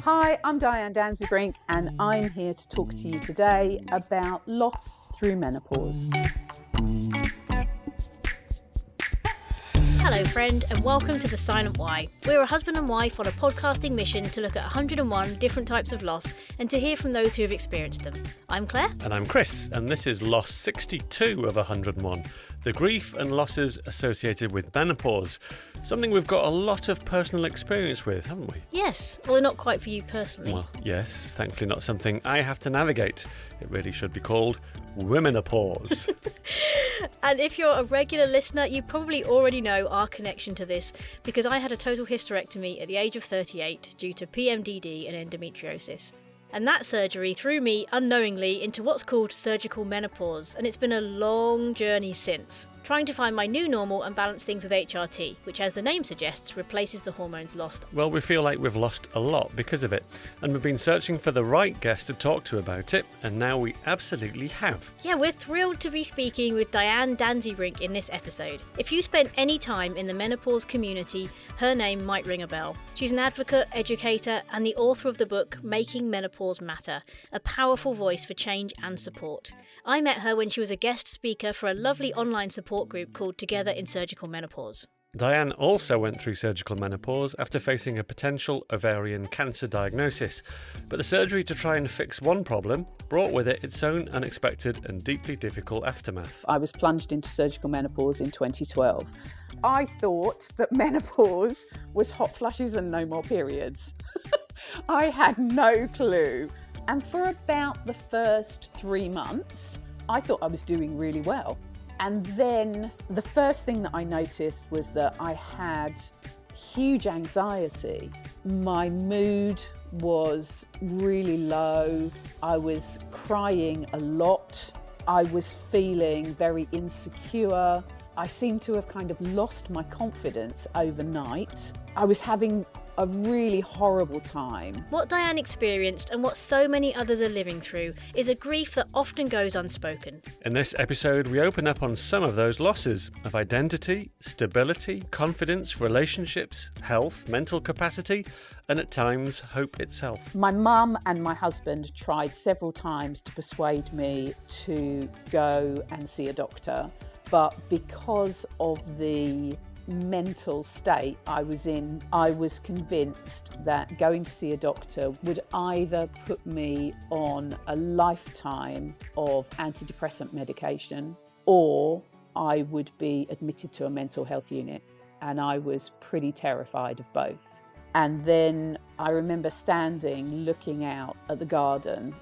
Hi, I'm Diane Danzebrink and I'm here to talk to you today about loss through menopause. Hello friend and welcome to The Silent Why. We're a husband and wife on a podcasting mission to look at 101 different types of loss and to hear from those who have experienced them. I'm Claire. And I'm Chris, and this is Loss 62 of 101, the grief and losses associated with menopause. Something we've got a lot of personal experience with, haven't we? Yes, although not quite for you personally. Well, yes, thankfully not something I have to navigate. It really should be called womenopause. And if you're a regular listener, you probably already know our connection to this because I had a total hysterectomy at the age of 38 due to PMDD and endometriosis. And that surgery threw me unknowingly into what's called surgical menopause, and it's been a long journey since, trying to find my new normal and balance things with HRT, which, as the name suggests, replaces the hormones lost. Well, we feel like we've lost a lot because of it, and we've been searching for the right guest to talk to about it, and now we absolutely have. Yeah, we're thrilled to be speaking with Diane Danzebrink in this episode. If you spent any time in the menopause community, her name might ring a bell. She's an advocate, educator, and the author of the book Making Menopause Matter, a powerful voice for change and support. I met her when she was a guest speaker for a lovely online support group called Together in Surgical Menopause. Diane also went through surgical menopause after facing a potential ovarian cancer diagnosis, but the surgery to try and fix one problem brought with it its own unexpected and deeply difficult aftermath. I was plunged into surgical menopause in 2012. I thought that menopause was hot flushes and no more periods. I had no clue. And for about the first 3 months, I thought I was doing really well. And then the first thing that I noticed was that I had huge anxiety. My mood was really low. I was crying a lot. I was feeling very insecure. I seemed to have kind of lost my confidence overnight. I was having a really horrible time. What Diane experienced and what so many others are living through is a grief that often goes unspoken. In this episode, we open up on some of those losses of identity, stability, confidence, relationships, health, mental capacity, and at times, hope itself. My mum and my husband tried several times to persuade me to go and see a doctor, but because of the mental state I was in, I was convinced that going to see a doctor would either put me on a lifetime of antidepressant medication or I would be admitted to a mental health unit. And I was pretty terrified of both. And then I remember standing looking out at the garden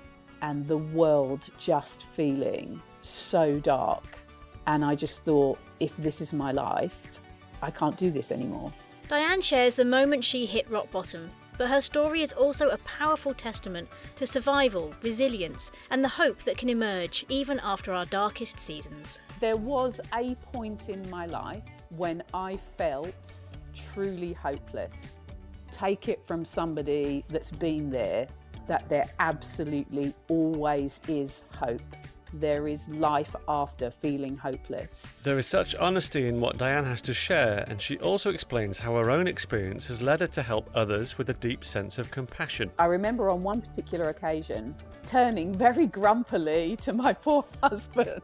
and the world just feeling so dark. And I just thought, if this is my life, I can't do this anymore. Diane shares the moment she hit rock bottom, but her story is also a powerful testament to survival, resilience, and the hope that can emerge even after our darkest seasons. There was a point in my life when I felt truly hopeless. Take it from somebody that's been there, that there absolutely always is hope. There is life after feeling hopeless. There is such honesty in what Diane has to share, and she also explains how her own experience has led her to help others with a deep sense of compassion. I remember on one particular occasion turning very grumpily to my poor husband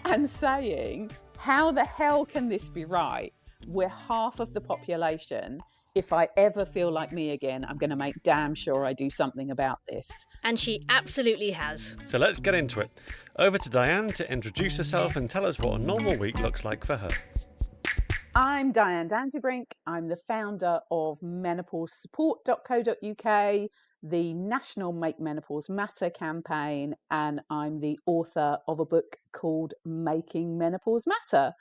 and saying, how the hell can this be right? We're half of the population. If I ever feel like me again, I'm going to make damn sure I do something about this. And she absolutely has. So let's get into it. Over to Diane to introduce herself and tell us what a normal week looks like for her. I'm Diane Danzebrink. I'm the founder of menopausesupport.co.uk, the national Make Menopause Matter campaign, and I'm the author of a book called Making Menopause Matter.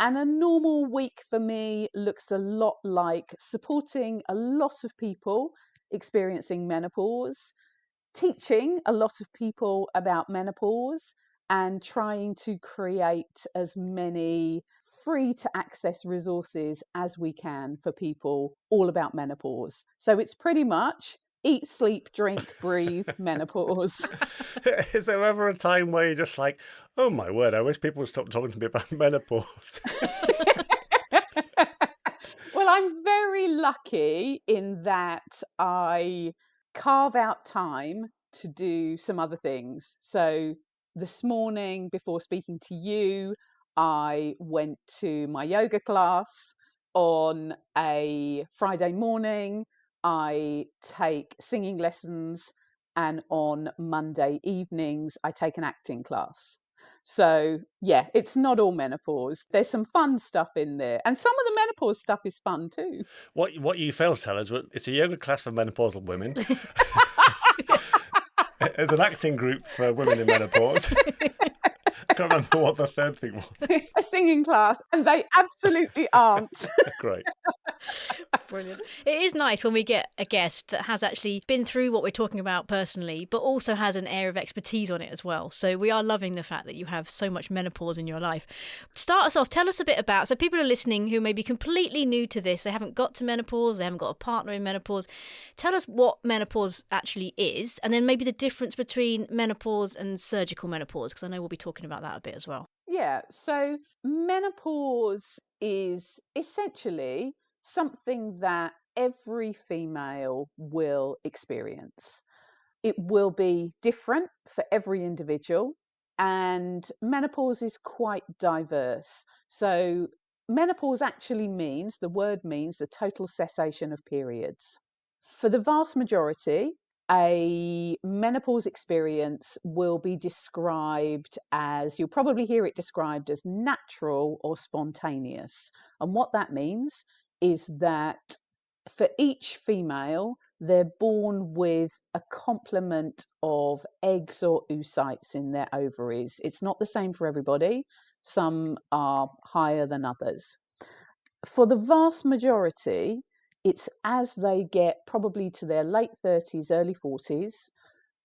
And a normal week for me looks a lot like supporting a lot of people experiencing menopause, teaching a lot of people about menopause, and trying to create as many free to access resources as we can for people all about menopause. So it's pretty much eat, sleep, drink, breathe, menopause. Is there ever a time where you're just like, oh my word, I wish people would stop talking to me about menopause? Well, Well, I'm very lucky in that I carve out time to do some other things. So this morning, before speaking to you, I went to my yoga class. On a Friday morning, I take singing lessons, and on Monday evenings, I take an acting class. So yeah, it's not all menopause. There's some fun stuff in there, and some of the menopause stuff is fun too. What you failed to tell us was it's a yoga class for menopausal women. There's an acting group for women in menopause. I can't remember what the third thing was. A singing class, and they absolutely aren't. Great. Brilliant. It is nice when we get a guest that has actually been through what we're talking about personally, but also has an air of expertise on it as well. So we are loving the fact that you have so much menopause in your life. Start us off. Tell us a bit about, so people are listening who may be completely new to this, they haven't got to menopause, they haven't got a partner in menopause. Tell us what menopause actually is, and then maybe the difference between menopause and surgical menopause, because I know we'll be talking about that a bit as well. Yeah, so menopause is essentially something that every female will experience. It will be different for every individual, and menopause is quite diverse. So, menopause actually means, the word means, the total cessation of periods. For the vast majority, a menopause experience will be described as, you'll probably hear it described as natural or spontaneous. And what that means is that for each female, they're born with a complement of eggs or oocytes in their ovaries. It's not the same for everybody. Some are higher than others. For the vast majority, it's as they get probably to their late 30s, early 40s,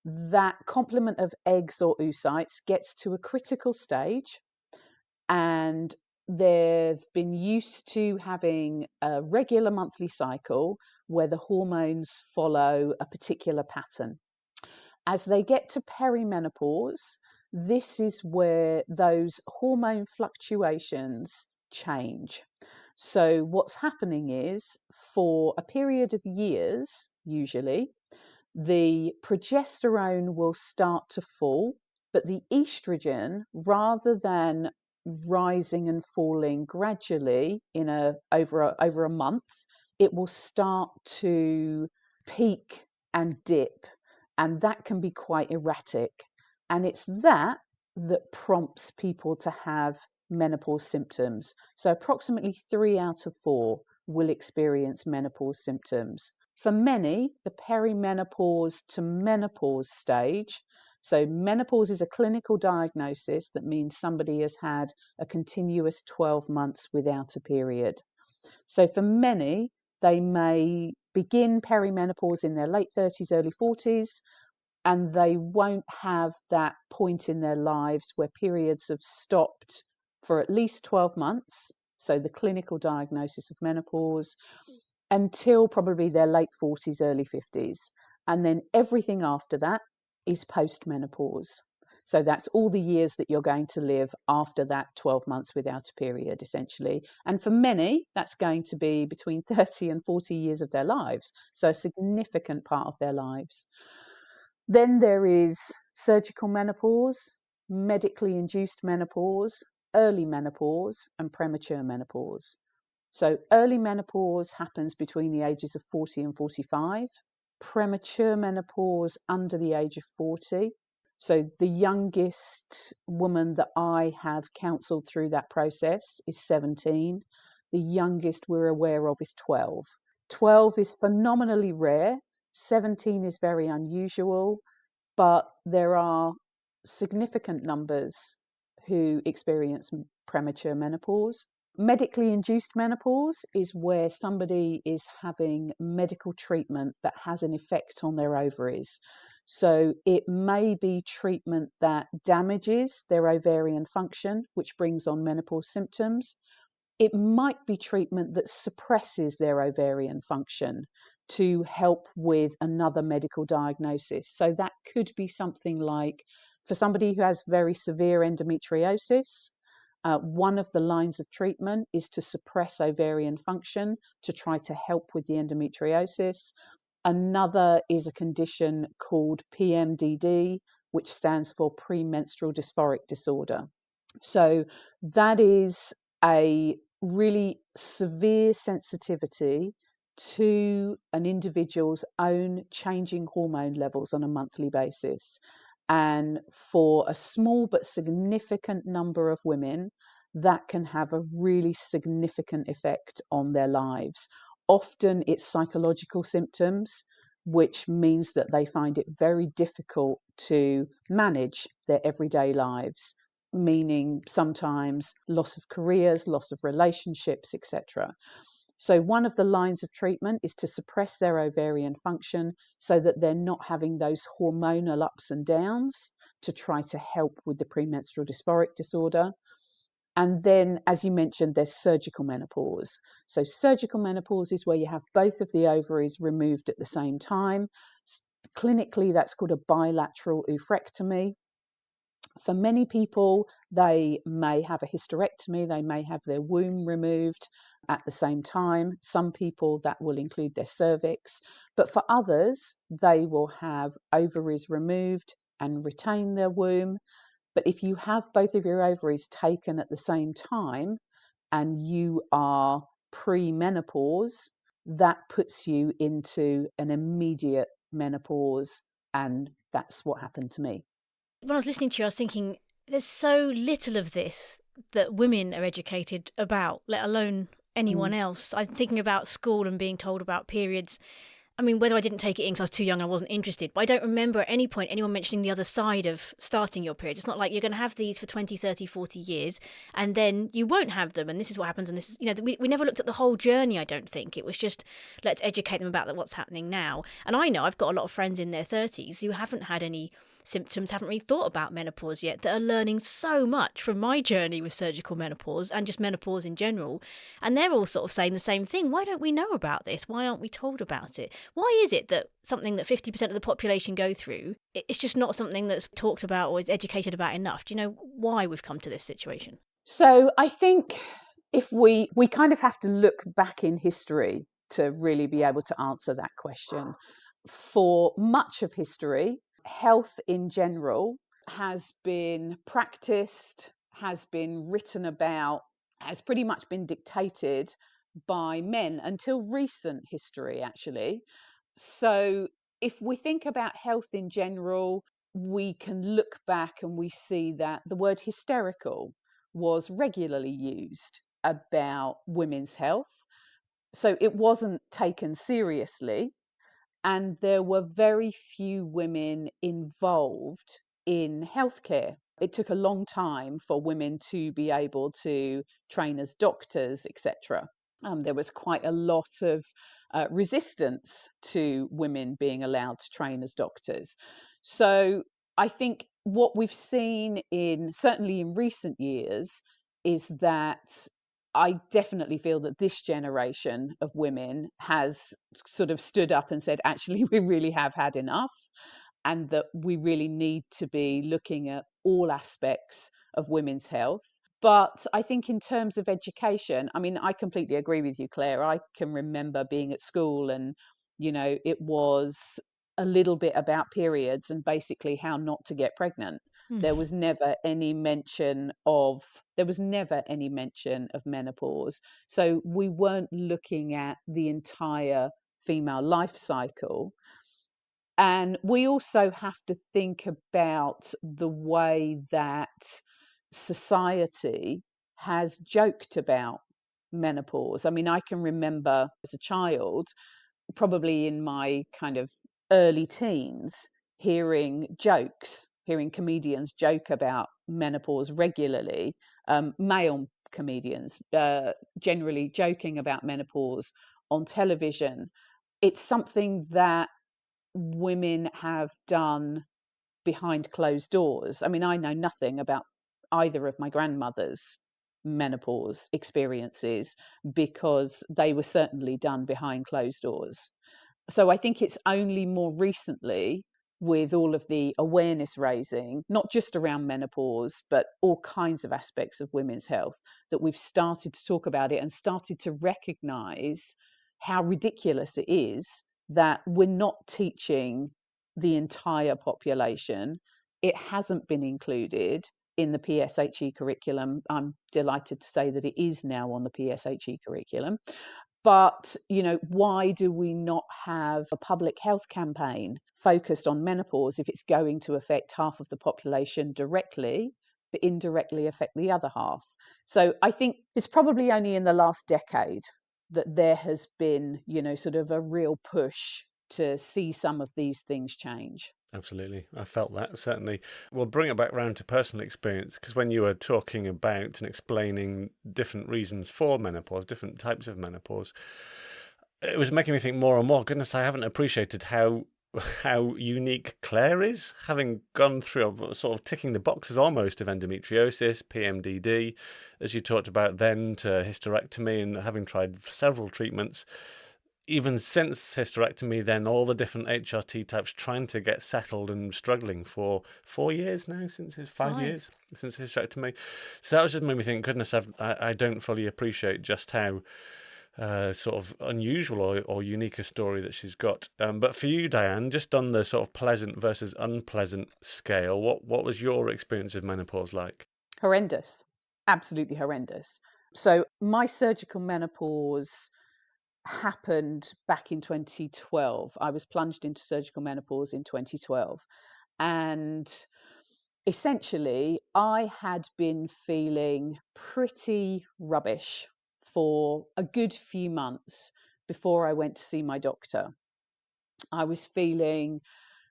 that complement of eggs or oocytes gets to a critical stage, and they've been used to having a regular monthly cycle where the hormones follow a particular pattern. As they get to perimenopause, this is where those hormone fluctuations change. So, what's happening is, for a period of years, usually, the progesterone will start to fall, but the estrogen, rather than rising and falling gradually over a month, it will start to peak and dip, and that can be quite erratic. And it's that prompts people to have menopause symptoms. So approximately 3 out of 4 will experience menopause symptoms. For many, the perimenopause to menopause stage, so menopause is a clinical diagnosis that means somebody has had a continuous 12 months without a period. So for many, they may begin perimenopause in their late 30s, early 40s, and they won't have that point in their lives where periods have stopped for at least 12 months, so the clinical diagnosis of menopause, until probably their late 40s, early 50s. And then everything after that is postmenopause. So that's all the years that you're going to live after that 12 months without a period, essentially. And for many, that's going to be between 30 and 40 years of their lives. So a significant part of their lives. Then there is surgical menopause, medically induced menopause, early menopause, and premature menopause. So early menopause happens between the ages of 40 and 45, premature menopause under the age of 40. So the youngest woman that I have counselled through that process is 17. The youngest we're aware of is 12. 12 is phenomenally rare. 17 is very unusual, but there are significant numbers who experience premature menopause. Medically induced menopause is where somebody is having medical treatment that has an effect on their ovaries. So it may be treatment that damages their ovarian function, which brings on menopause symptoms. It might be treatment that suppresses their ovarian function to help with another medical diagnosis. So that could be something like, for somebody who has very severe endometriosis, One of the lines of treatment is to suppress ovarian function to try to help with the endometriosis. Another is a condition called PMDD, which stands for premenstrual dysphoric disorder. So that is a really severe sensitivity to an individual's own changing hormone levels on a monthly basis. And for a small but significant number of women, that can have a really significant effect on their lives. Often it's psychological symptoms, which means that they find it very difficult to manage their everyday lives, meaning sometimes loss of careers, loss of relationships, etc. So one of the lines of treatment is to suppress their ovarian function so that they're not having those hormonal ups and downs to try to help with the premenstrual dysphoric disorder. And then, as you mentioned, there's surgical menopause. So surgical menopause is where you have both of the ovaries removed at the same time. Clinically, that's called a bilateral oophorectomy. For many people, they may have a hysterectomy, they may have their womb removed at the same time. Some people, that will include their cervix. But for others, they will have ovaries removed and retain their womb. But if you have both of your ovaries taken at the same time and you are pre-menopause, that puts you into an immediate menopause. And that's what happened to me. When I was listening to you, I was thinking there's so little of this that women are educated about, let alone anyone else. I'm thinking about school and being told about periods. I mean, whether I didn't take it in because I was too young and I wasn't interested, but I don't remember at any point anyone mentioning the other side of starting your period. It's not like you're going to have these for 20, 30, 40 years and then you won't have them and this is what happens and this is, we never looked at the whole journey, I don't think. It was just, let's educate them about what's happening now. And I know I've got a lot of friends in their 30s who haven't had any symptoms, haven't really thought about menopause yet, that are learning so much from my journey with surgical menopause and just menopause in general. And they're all sort of saying the same thing. Why don't we know about this? Why aren't we told about it? Why is it that something that 50% of the population go through, it's just not something that's talked about or is educated about enough? Do you know why we've come to this situation? So I think if we kind of have to look back in history to really be able to answer that question. For much of history, health in general has been practiced, has been written about, has pretty much been dictated by men until recent history, actually. So if we think about health in general, we can look back and we see that the word hysterical was regularly used about women's health. So it wasn't taken seriously. And there were very few women involved in healthcare. It took a long time for women to be able to train as doctors, etc. There was quite a lot of resistance to women being allowed to train as doctors. So I think what we've seen certainly in recent years is that I definitely feel that this generation of women has sort of stood up and said, actually, we really have had enough, and that we really need to be looking at all aspects of women's health. But I think in terms of education, I mean, I completely agree with you, Claire. I can remember being at school and, it was a little bit about periods and basically how not to get pregnant. There was never any mention of menopause. So we weren't looking at the entire female life cycle. And we also have to think about the way that society has joked about menopause. I mean, I can remember as a child, probably in my kind of early teens, hearing comedians joke about menopause regularly, male comedians generally joking about menopause on television. It's something that women have done behind closed doors. I mean, I know nothing about either of my grandmother's menopause experiences because they were certainly done behind closed doors. So I think it's only more recently with all of the awareness raising, not just around menopause, but all kinds of aspects of women's health, that we've started to talk about it and started to recognize how ridiculous it is that we're not teaching the entire population. It hasn't been included in the PSHE curriculum. I'm delighted to say that it is now on the PSHE curriculum. But, why do we not have a public health campaign focused on menopause if it's going to affect half of the population directly, but indirectly affect the other half? So I think it's probably only in the last decade that there has been, sort of a real push to see some of these things change. Absolutely. I felt that, certainly. We'll bring it back round to personal experience, because when you were talking about and explaining different reasons for menopause, different types of menopause, it was making me think more and more, goodness, I haven't appreciated how unique Claire is, having gone through sort of ticking the boxes almost of endometriosis, PMDD, as you talked about then, to hysterectomy, and having tried several treatments. Even since hysterectomy, then all the different HRT types trying to get settled and struggling for 4 years now, since it's 5 years since hysterectomy. So that was just made me think, goodness, I don't fully appreciate just how sort of unusual or unique a story that she's got. But for you, Diane, just on the sort of pleasant versus unpleasant scale, what was your experience of menopause like? Horrendous, absolutely horrendous. So my surgical menopause happened back in 2012. I was plunged into surgical menopause in 2012. And essentially, I had been feeling pretty rubbish for a good few months before I went to see my doctor. I was feeling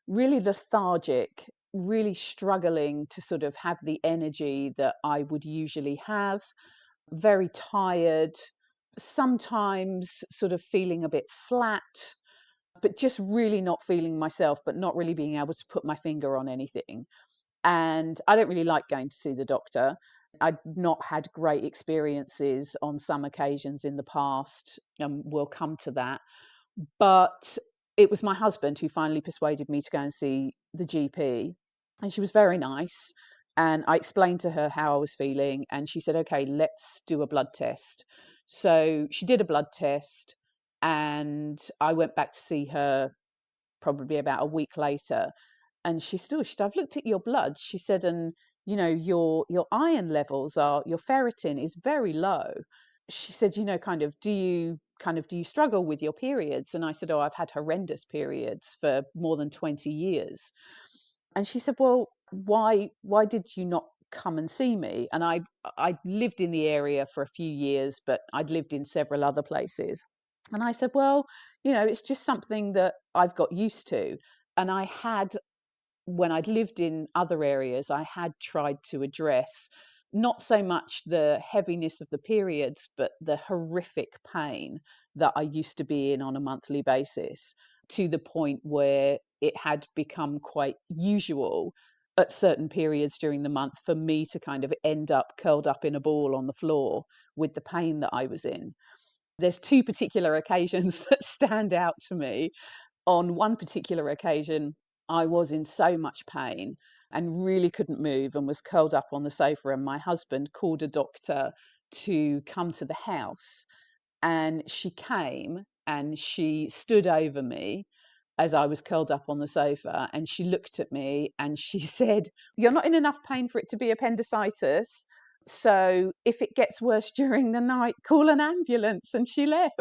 really lethargic, really struggling to sort of have the energy that I would usually have, very tired, sometimes sort of feeling a bit flat, but just really not feeling myself, but not really being able to put my finger on anything. And I don't really like going to see the doctor. I'd not had great experiences on some occasions in the past, and we'll come to that. But it was my husband who finally persuaded me to go and see the GP. And she was very nice. And I explained to her how I was feeling. And she said, okay, let's do a blood test. So she did a blood test. And I went back to see her probably about a week later. And she said, I've looked at your blood. She said, and your iron levels your ferritin is very low. She said, do you struggle with your periods? And I said, I've had horrendous periods for more than 20 years. And she said, well, why did you not come and see me? And I lived in the area for a few years, but I'd lived in several other places. And I said, well, it's just something that I've got used to. And when I'd lived in other areas, I had tried to address not so much the heaviness of the periods, but the horrific pain that I used to be in on a monthly basis, to the point where it had become quite usual at certain periods during the month for me to kind of end up curled up in a ball on the floor with the pain that I was in. There's two particular occasions that stand out to me. On one particular occasion, I was in so much pain and really couldn't move and was curled up on the sofa, and my husband called a doctor to come to the house. And she came and she stood over me as I was curled up on the sofa, and she looked at me and she said, you're not in enough pain for it to be appendicitis. So if it gets worse during the night, call an ambulance. And she left.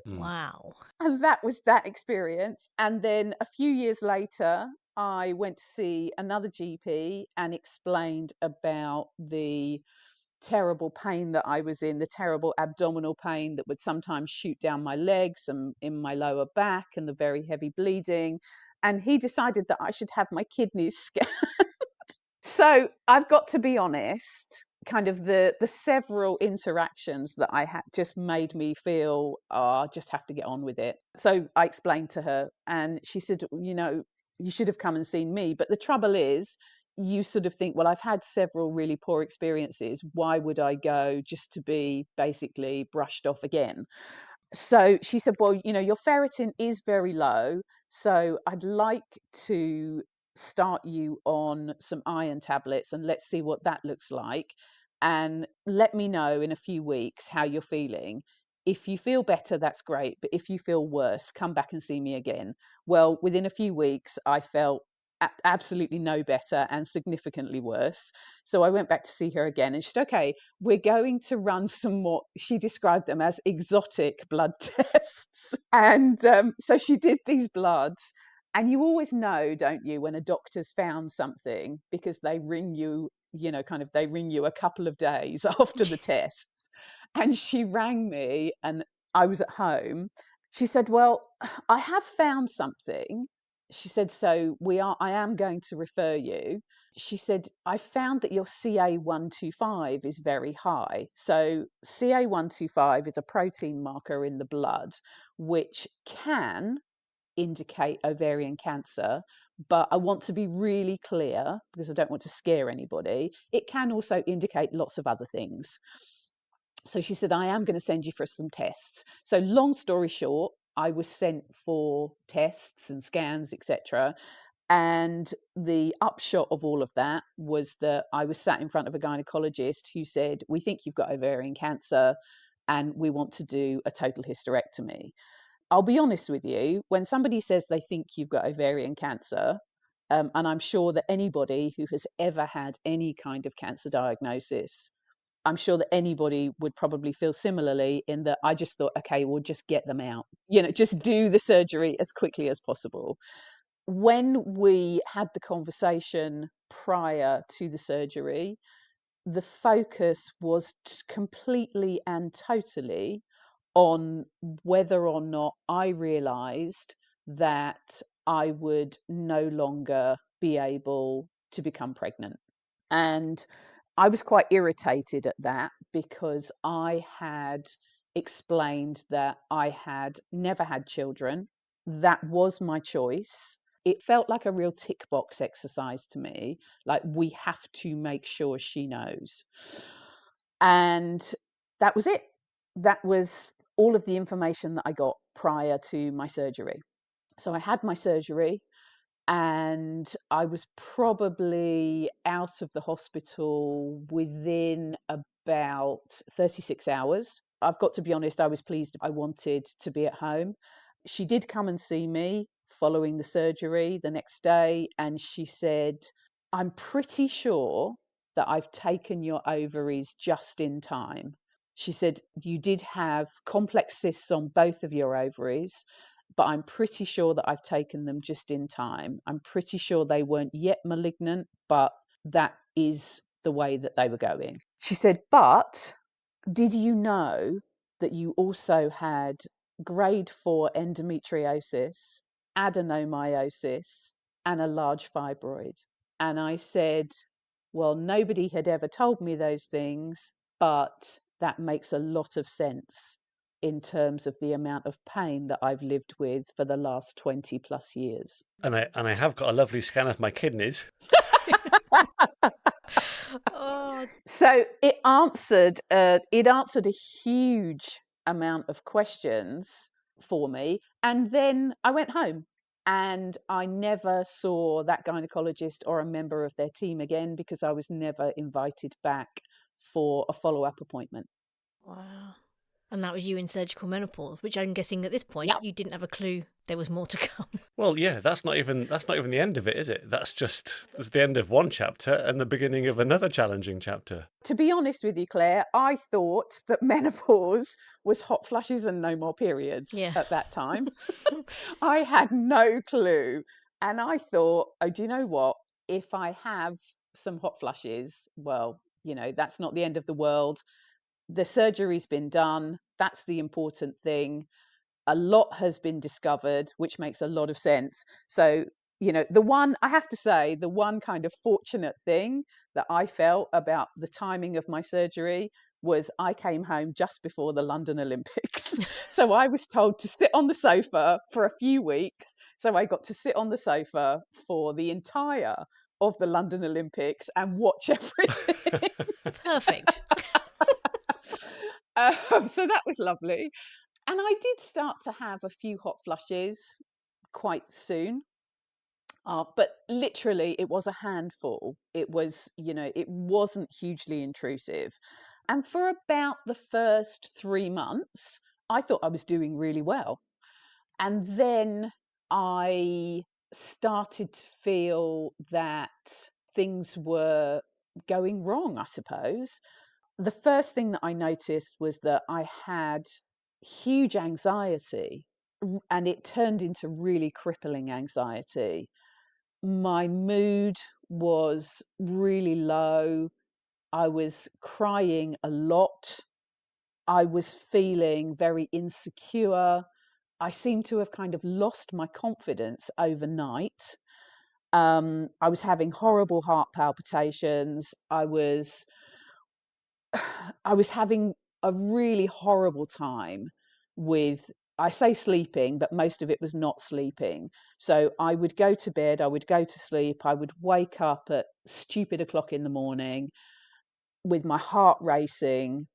Wow. And that was that experience. And then a few years later, I went to see another GP and explained about the terrible pain that I was in, the terrible abdominal pain that would sometimes shoot down my legs and in my lower back, and the very heavy bleeding. And he decided that I should have my kidneys scanned. So I've got to be honest, kind of the several interactions that I had just made me feel, I just have to get on with it. So I explained to her, and she said, you should have come and seen me. But the trouble is, you sort of think, well, I've had several really poor experiences. Why would I go just to be basically brushed off again? So she said, well, your ferritin is very low, so I'd like to start you on some iron tablets and let's see what that looks like. And let me know in a few weeks how you're feeling. If you feel better, that's great. But if you feel worse, come back and see me again. Well, within a few weeks, I felt absolutely no better and significantly worse. So I went back to see her again and she said, okay, we're going to run some more. She described them as exotic blood tests. And so she did these bloods. And you always know, don't you, when a doctor's found something because they ring you, they ring you a couple of days after the tests. And she rang me and I was at home. She said, well, I have found something. She said, so I am going to refer you. She said, I found that your CA125 is very high. So CA125 is a protein marker in the blood, which can indicate ovarian cancer. But I want to be really clear because I don't want to scare anybody. It can also indicate lots of other things. So she said, I am going to send you for some tests. So long story short, I was sent for tests and scans, etc. And the upshot of all of that was that I was sat in front of a gynecologist who said, we think you've got ovarian cancer and we want to do a total hysterectomy. I'll be honest with you, when somebody says they think you've got ovarian cancer, and I'm sure that anybody who has ever had any kind of cancer diagnosis, I'm sure that anybody would probably feel similarly in that I just thought, okay, we'll just get them out, just do the surgery as quickly as possible. When we had the conversation prior to the surgery, the focus was completely and totally on whether or not I realized that I would no longer be able to become pregnant. And I was quite irritated at that because I had explained that I had never had children. That was my choice. It felt like a real tick box exercise to me. Like, we have to make sure she knows. And that was it. That was all of the information that I got prior to my surgery. So I had my surgery and I was probably out of the hospital within about 36 hours. I've got to be honest, I was pleased. I wanted to be at home. She did come and see me following the surgery the next day, and she said, I'm pretty sure that I've taken your ovaries just in time. She said, you did have complex cysts on both of your ovaries, but I'm pretty sure that I've taken them just in time. I'm pretty sure they weren't yet malignant, but that is the way that they were going. She said, but did you know that you also had grade 4 endometriosis, adenomyosis, and a large fibroid? And I said, well, nobody had ever told me those things, but that makes a lot of sense in terms of the amount of pain that I've lived with for the last 20 plus years. And I have got a lovely scan of my kidneys. Oh. So it answered a huge amount of questions for me. And then I went home and I never saw that gynecologist or a member of their team again because I was never invited back for a follow-up appointment. Wow. And that was you in surgical menopause, which I'm guessing at this point you didn't have a clue there was more to come. Well, yeah, that's not even the end of it, is it? That's the end of one chapter and the beginning of another challenging chapter. To be honest with you, Claire, I thought that menopause was hot flushes and no more periods at that time. I had no clue. And I thought, oh, do you know what? If I have some hot flushes, well, that's not the end of the world. The surgery's been done. That's the important thing. A lot has been discovered, which makes a lot of sense. So, the one kind of fortunate thing that I felt about the timing of my surgery was I came home just before the London Olympics. So I was told to sit on the sofa for a few weeks. So I got to sit on the sofa for the entire of the London Olympics and watch everything. Perfect. So that was lovely. And I did start to have a few hot flushes quite soon. But literally, it was a handful. It was, it wasn't hugely intrusive. And for about the first 3 months, I thought I was doing really well. And then I started to feel that things were going wrong, I suppose. The first thing that I noticed was that I had huge anxiety, and it turned into really crippling anxiety. My mood was really low. I was crying a lot. I was feeling very insecure. I seemed to have kind of lost my confidence overnight. I was having horrible heart palpitations. I was having a really horrible time with, I say sleeping, but most of it was not sleeping. So I would go to bed, I would go to sleep, I would wake up at stupid o'clock in the morning with my heart racing.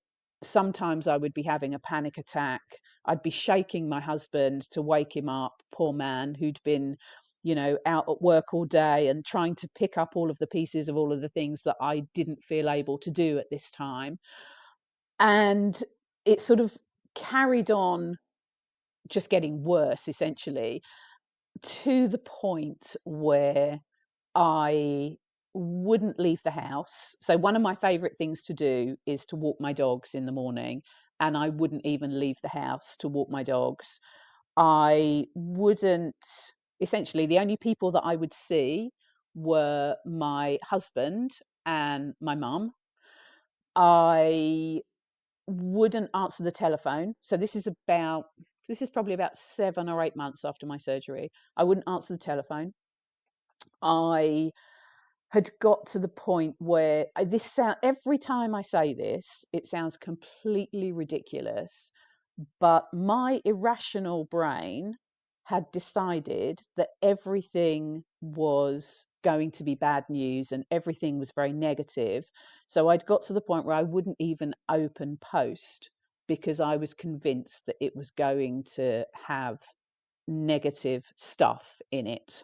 Sometimes I would be having a panic attack. I'd be shaking my husband to wake him up, poor man, who'd been, out at work all day and trying to pick up all of the pieces of all of the things that I didn't feel able to do at this time. And it sort of carried on, just getting worse, essentially, to the point where I wouldn't leave the house. So one of my favorite things to do is to walk my dogs in the morning, and I wouldn't even leave the house to walk my dogs. I wouldn't, essentially, the only people that I would see were my husband and my mum. I wouldn't answer the telephone. So this is probably about 7 or 8 months after my surgery. I wouldn't answer the telephone. I had got to the point where every time I say this, it sounds completely ridiculous, but my irrational brain had decided that everything was going to be bad news and everything was very negative. So I'd got to the point where I wouldn't even open post because I was convinced that it was going to have negative stuff in it.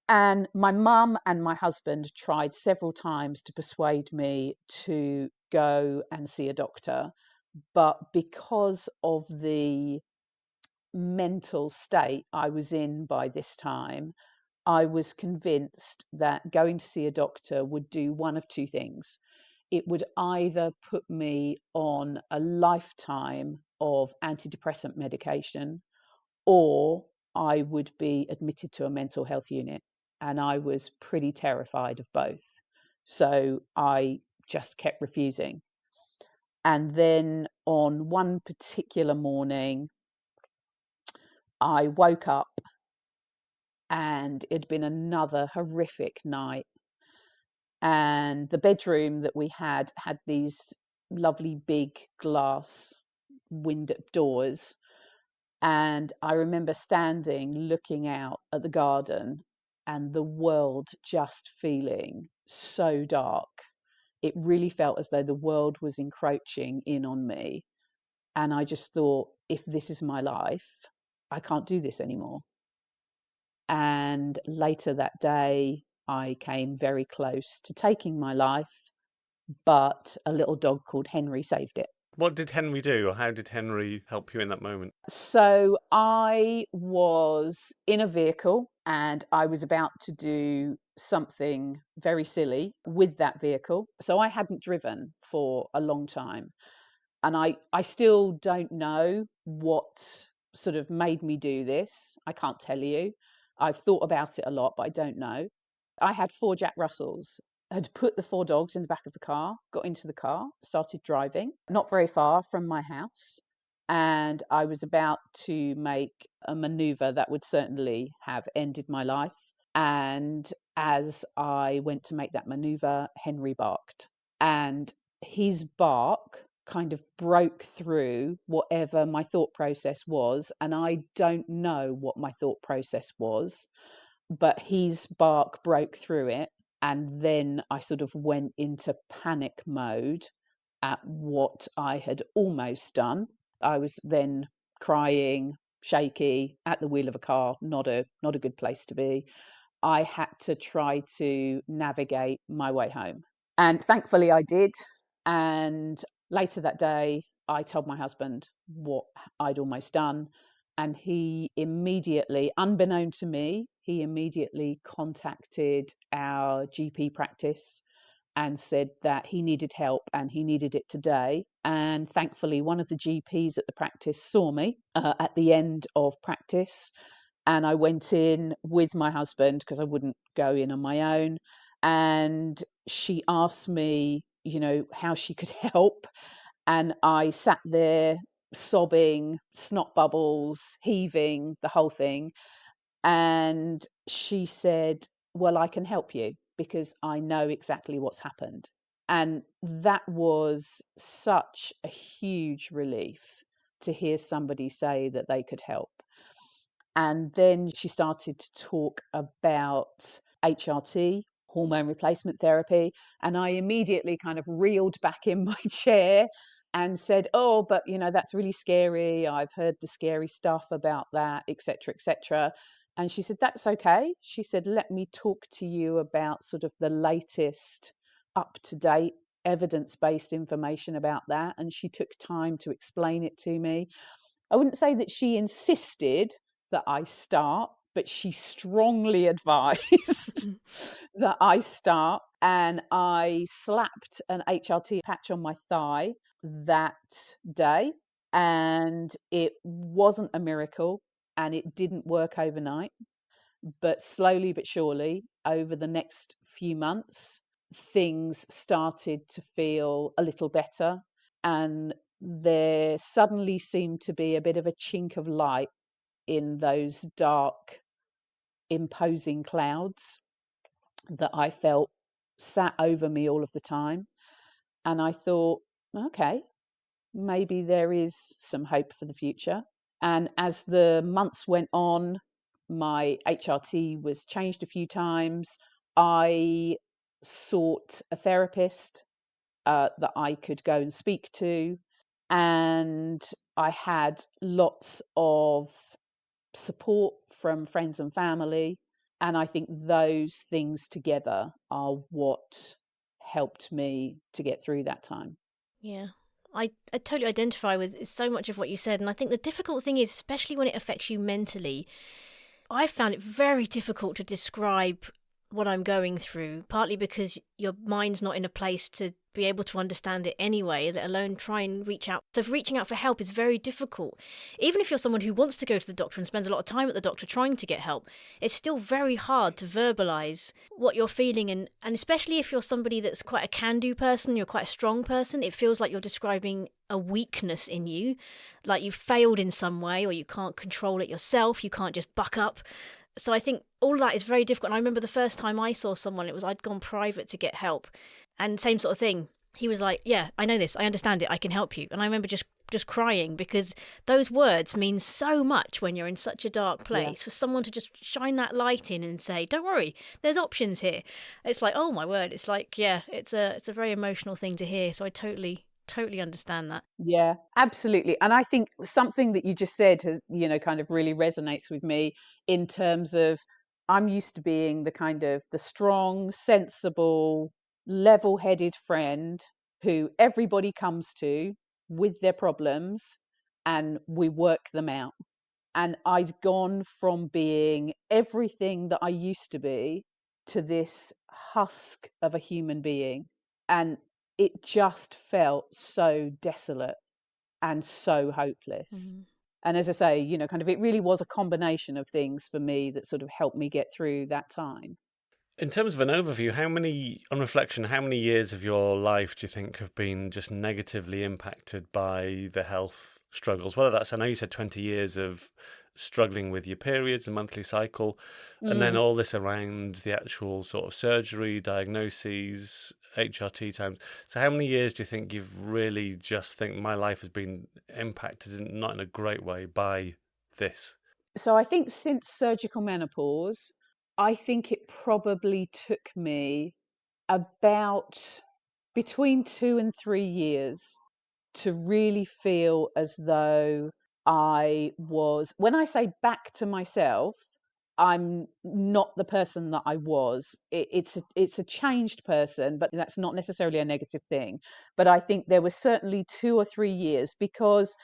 And my mum and my husband tried several times to persuade me to go and see a doctor. But because of the mental state I was in by this time, I was convinced that going to see a doctor would do one of two things. It would either put me on a lifetime of antidepressant medication, or I would be admitted to a mental health unit. And I was pretty terrified of both. So I just kept refusing. And then on one particular morning, I woke up and it'd been another horrific night. And the bedroom that we had these lovely big glass window doors. And I remember standing looking out at the garden and the world just feeling so dark. It really felt as though the world was encroaching in on me. And I just thought, if this is my life, I can't do this anymore. And later that day, I came very close to taking my life, but a little dog called Henry saved it. What did Henry do, or how did Henry help you in that moment? So I was in a vehicle and I was about to do something very silly with that vehicle. So I hadn't driven for a long time. And I still don't know what sort of made me do this. I can't tell you. I've thought about it a lot, but I don't know. I had 4 Jack Russells, had put the 4 dogs in the back of the car, got into the car, started driving, not very far from my house. And I was about to make a maneuver that would certainly have ended my life. And as I went to make that maneuver, Henry barked. And his bark kind of broke through whatever my thought process was. And I don't know what my thought process was, but his bark broke through it. And then I sort of went into panic mode at what I had almost done. I was then crying, shaky, at the wheel of a car, not a good place to be. I had to try to navigate my way home. And thankfully I did. And later that day, I told my husband what I'd almost done. And he immediately, unbeknown to me, he immediately contacted our GP practice and said that he needed help and he needed it today. And thankfully, one of the GPs at the practice saw me at the end of practice. And I went in with my husband because I wouldn't go in on my own. And she asked me, how she could help. And I sat there sobbing, snot bubbles, heaving, the whole thing. And she said, well, I can help you because I know exactly what's happened. And that was such a huge relief to hear somebody say that they could help. And then she started to talk about HRT, hormone replacement therapy. And I immediately kind of reeled back in my chair and said, oh, but that's really scary. I've heard the scary stuff about that, etc., etc. And she said, that's okay. She said, let me talk to you about sort of the latest up-to-date evidence-based information about that. And she took time to explain it to me. I wouldn't say that she insisted that I start, but she strongly advised that I start. And I slapped an HRT patch on my thigh that day. And it wasn't a miracle and it didn't work overnight. But slowly but surely, over the next few months, things started to feel a little better. And there suddenly seemed to be a bit of a chink of light in those dark, imposing clouds that I felt sat over me all of the time. And I thought, okay, maybe there is some hope for the future. And as the months went on, my HRT was changed a few times. I sought a therapist that I could go and speak to. And I had lots of support from friends and family. And I think those things together are what helped me to get through that time. Yeah. I totally identify with so much of what you said. And I think the difficult thing is, especially when it affects you mentally, I found it very difficult to describe what I'm going through, partly because your mind's not in a place to be able to understand it anyway, let alone try and reach out. So reaching out for help is very difficult. Even if you're someone who wants to go to the doctor and spends a lot of time at the doctor trying to get help, it's still very hard to verbalise what you're feeling. And especially if you're somebody that's quite a can-do person, you're quite a strong person, it feels like you're describing a weakness in you, like you've failed in some way or you can't control it yourself, you can't just buck up. So I think all that is very difficult. And I remember the first time I saw someone, I'd gone private to get help. And same sort of thing. He was like, yeah, I know this. I understand it. I can help you. And I remember just crying because those words mean so much when you're in such a dark place. Yeah. For someone to just shine that light in and say, don't worry, there's options here. It's like, oh my word. It's like, yeah, it's a very emotional thing to hear. So I totally understand that. Yeah, absolutely. And I think something that you just said has, kind of really resonates with me in terms of I'm used to being the kind of the strong, sensible, level-headed friend who everybody comes to with their problems and we work them out. And I'd gone from being everything that I used to be to this husk of a human being. And it just felt so desolate and so hopeless. Mm-hmm. And as I say, kind of it really was a combination of things for me that sort of helped me get through that time. In terms of an overview, on reflection, how many years of your life do you think have been just negatively impacted by the health struggles? Whether that's, I know you said 20 years of struggling with your periods and monthly cycle, and then all this around the actual sort of surgery, diagnoses, HRT times. So how many years do you think you've really just think my life has been impacted, not in a great way, by this? So I think since surgical menopause, I think it probably took me about between 2 and 3 years to really feel as though I was, when I say back to myself, I'm not the person that I was. It's a changed person, but that's not necessarily a negative thing. But I think there were certainly 2 or 3 years, because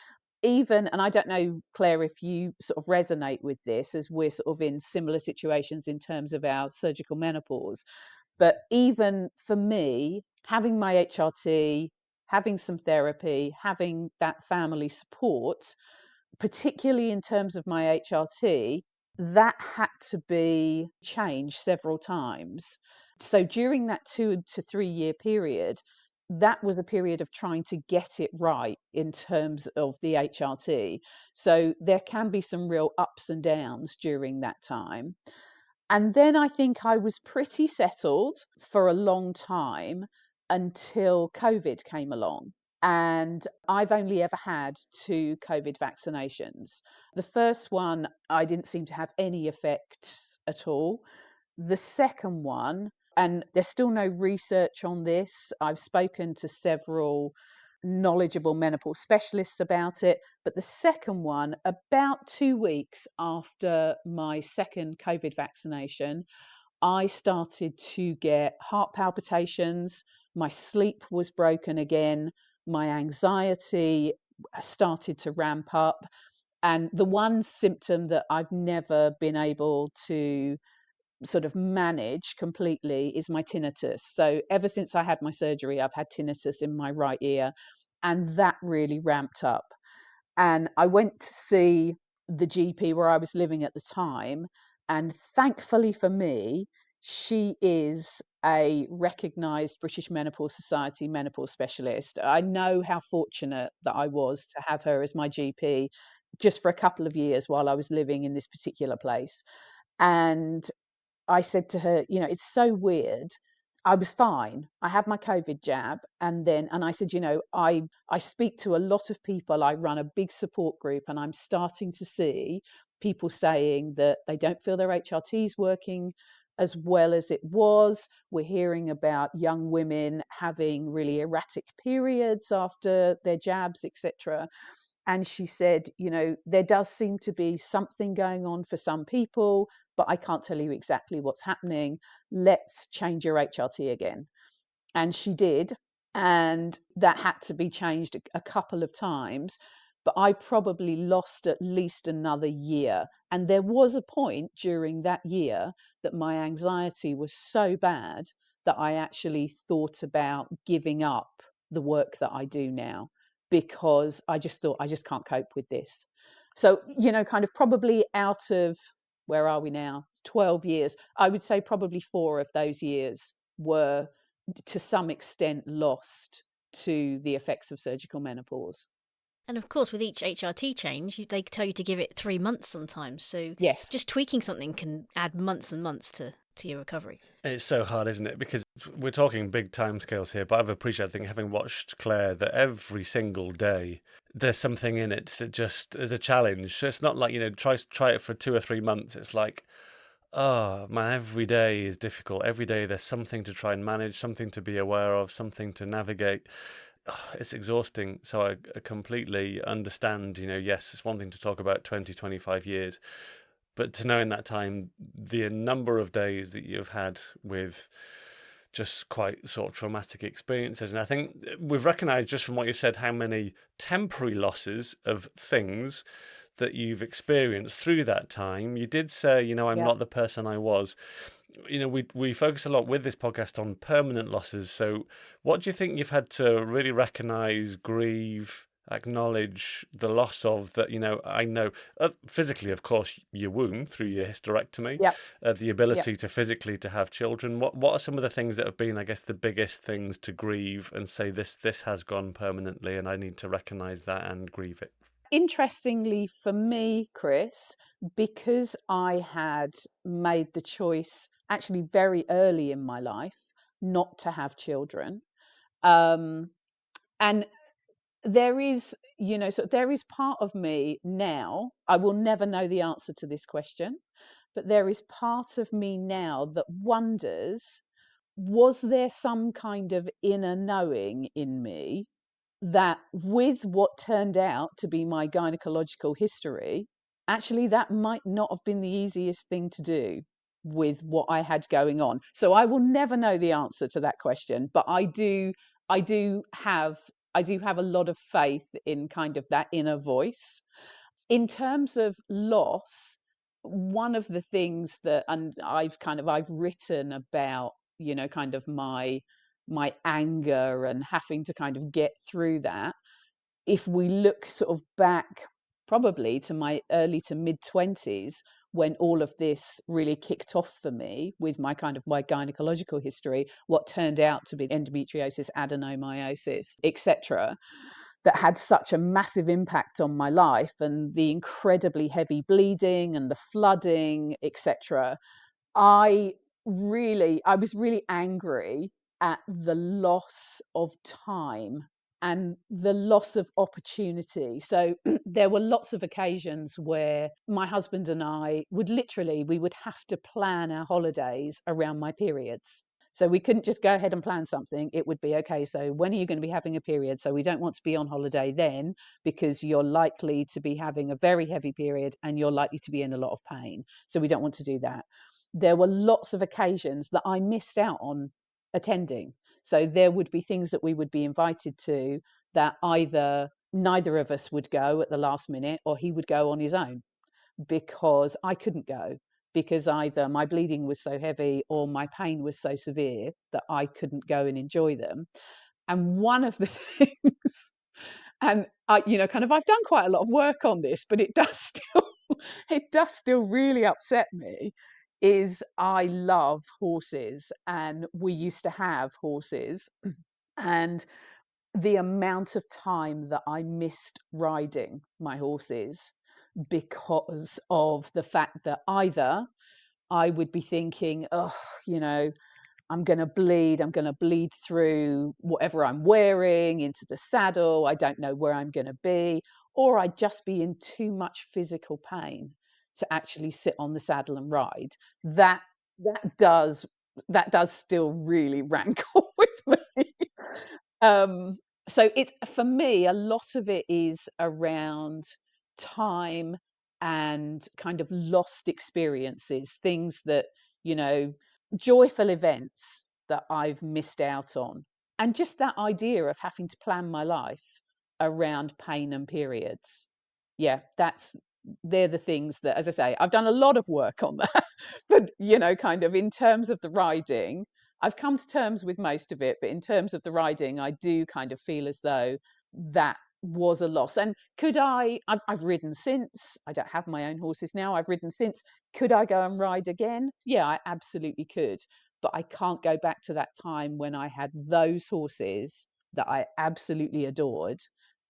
even, and I don't know, Claire, if you sort of resonate with this, as we're sort of in similar situations in terms of our surgical menopause, but even for me, having my HRT, having some therapy, having that family support, particularly in terms of my HRT, that had to be changed several times. So during that 2 to 3 year period, that was a period of trying to get it right in terms of the HRT. So there can be some real ups and downs during that time. And then I think I was pretty settled for a long time until COVID came along. And I've only ever had 2 COVID vaccinations. The first one, I didn't seem to have any effects at all. The second one, and there's still no research on this, I've spoken to several knowledgeable menopause specialists about it. But the second one, about 2 weeks after my second COVID vaccination, I started to get heart palpitations. My sleep was broken again. My anxiety started to ramp up. And the one symptom that I've never been able to sort of manage completely is my tinnitus. So ever since I had my surgery, I've had tinnitus in my right ear, and that really ramped up. And I went to see the GP where I was living at the time, and thankfully for me, she is a recognised British Menopause Society menopause specialist. I know how fortunate that I was to have her as my GP just for a couple of years while I was living in this particular place. And I said to her, it's so weird. I was fine. I had my COVID jab, and I said, I speak to a lot of people. I run a big support group, and I'm starting to see people saying that they don't feel their HRT's working as well as it was. We're hearing about young women having really erratic periods after their jabs, etc. And she said, there does seem to be something going on for some people, but I can't tell you exactly what's happening. Let's change your HRT again. And she did. And that had to be changed a couple of times. But I probably lost at least another year. And there was a point during that year that my anxiety was so bad that I actually thought about giving up the work that I do now, because I just thought, I just can't cope with this. So, kind of probably out of, where are we now? 12 years. I would say probably 4 of those years were to some extent lost to the effects of surgical menopause. And of course, with each HRT change, they tell you to give it 3 months sometimes. So Yes. just tweaking something can add months and months to your recovery. It's so hard, isn't it? Because we're talking big timescales here, but I've appreciated, I think, having watched Claire, that every single day there's something in it that just is a challenge. So it's not like, try it for 2 or 3 months. It's like, oh man, every day is difficult. Every day there's something to try and manage, something to be aware of, something to navigate. Oh, it's exhausting. So I completely understand, yes, it's one thing to talk about 20, 25 years, but to know in that time the number of days that you've had with just quite sort of traumatic experiences. And I think we've recognised just from what you said how many temporary losses of things that you've experienced through that time. You did say, I'm not the person I was. We focus a lot with this podcast on permanent losses. So what do you think you've had to really recognise, grieve, acknowledge the loss of that? I know physically, of course, your womb through your hysterectomy, the ability to physically to have children. What are some of the things that have been, I guess, the biggest things to grieve and say this has gone permanently and I need to recognise that and grieve it? Interestingly for me, Chris, because I had made the choice actually very early in my life not to have children, and there is, so there is part of me now, I will never know the answer to this question, but there is part of me now that wonders, was there some kind of inner knowing in me that with what turned out to be my gynecological history, actually that might not have been the easiest thing to do with what I had going on. So I will never know the answer to that question, but I do have a lot of faith in kind of that inner voice. In terms of loss, one of the things that, and I've written about, kind of my anger and having to kind of get through that. If we look sort of back probably to my early to mid 20s, when all of this really kicked off for me with my gynecological history, what turned out to be endometriosis, adenomyosis, etc., that had such a massive impact on my life, and the incredibly heavy bleeding and the flooding, etc. I was really angry at the loss of time and the loss of opportunity. So there were lots of occasions where my husband and I we would have to plan our holidays around my periods. So we couldn't just go ahead and plan something. It would be, okay, so when are you going to be having a period? So we don't want to be on holiday then, because you're likely to be having a very heavy period and you're likely to be in a lot of pain. So we don't want to do that. There were lots of occasions that I missed out on attending. So there would be things that we would be invited to that either neither of us would go at the last minute, or he would go on his own, because I couldn't go, because either my bleeding was so heavy or my pain was so severe that I couldn't go and enjoy them. And one of the things, and I've done quite a lot of work on this, but it does still really upset me, is I love horses, and we used to have horses, and the amount of time that I missed riding my horses because of the fact that either I would be thinking, oh, I'm going to bleed through whatever I'm wearing into the saddle. I don't know where I'm going to be. Or I'd just be in too much physical pain to actually sit on the saddle and ride. That that does that does still really rankle with me. Um, so it's, for me, a lot of it is around time and kind of lost experiences, things that, you know, joyful events that I've missed out on. And just that idea of having to plan my life around pain and periods. Yeah, they're the things that, as I say, I've done a lot of work on that. But, kind of in terms of the riding, I've come to terms with most of it. But in terms of the riding, I do kind of feel as though that was a loss. And I've ridden since. I don't have my own horses now. I've ridden since. Could I go and ride again? Yeah, I absolutely could. But I can't go back to that time when I had those horses that I absolutely adored,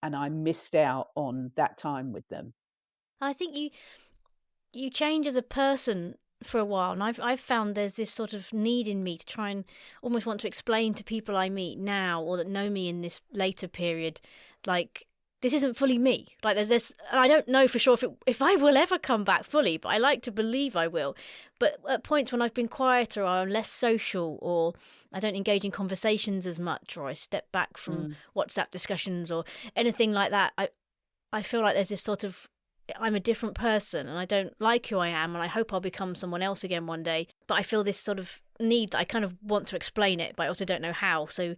and I missed out on that time with them. I think you change as a person for a while, and I've found there's this sort of need in me to try and almost want to explain to people I meet now or that know me in this later period, like, this isn't fully me. Like, there's this, and I don't know for sure if I will ever come back fully, but I like to believe I will. But at points when I've been quieter, or I'm less social, or I don't engage in conversations as much, or I step back from WhatsApp discussions or anything like that, I feel like there's this sort of, I'm a different person and I don't like who I am, and I hope I'll become someone else again one day. But I feel this sort of need that I kind of want to explain it, but I also don't know how. So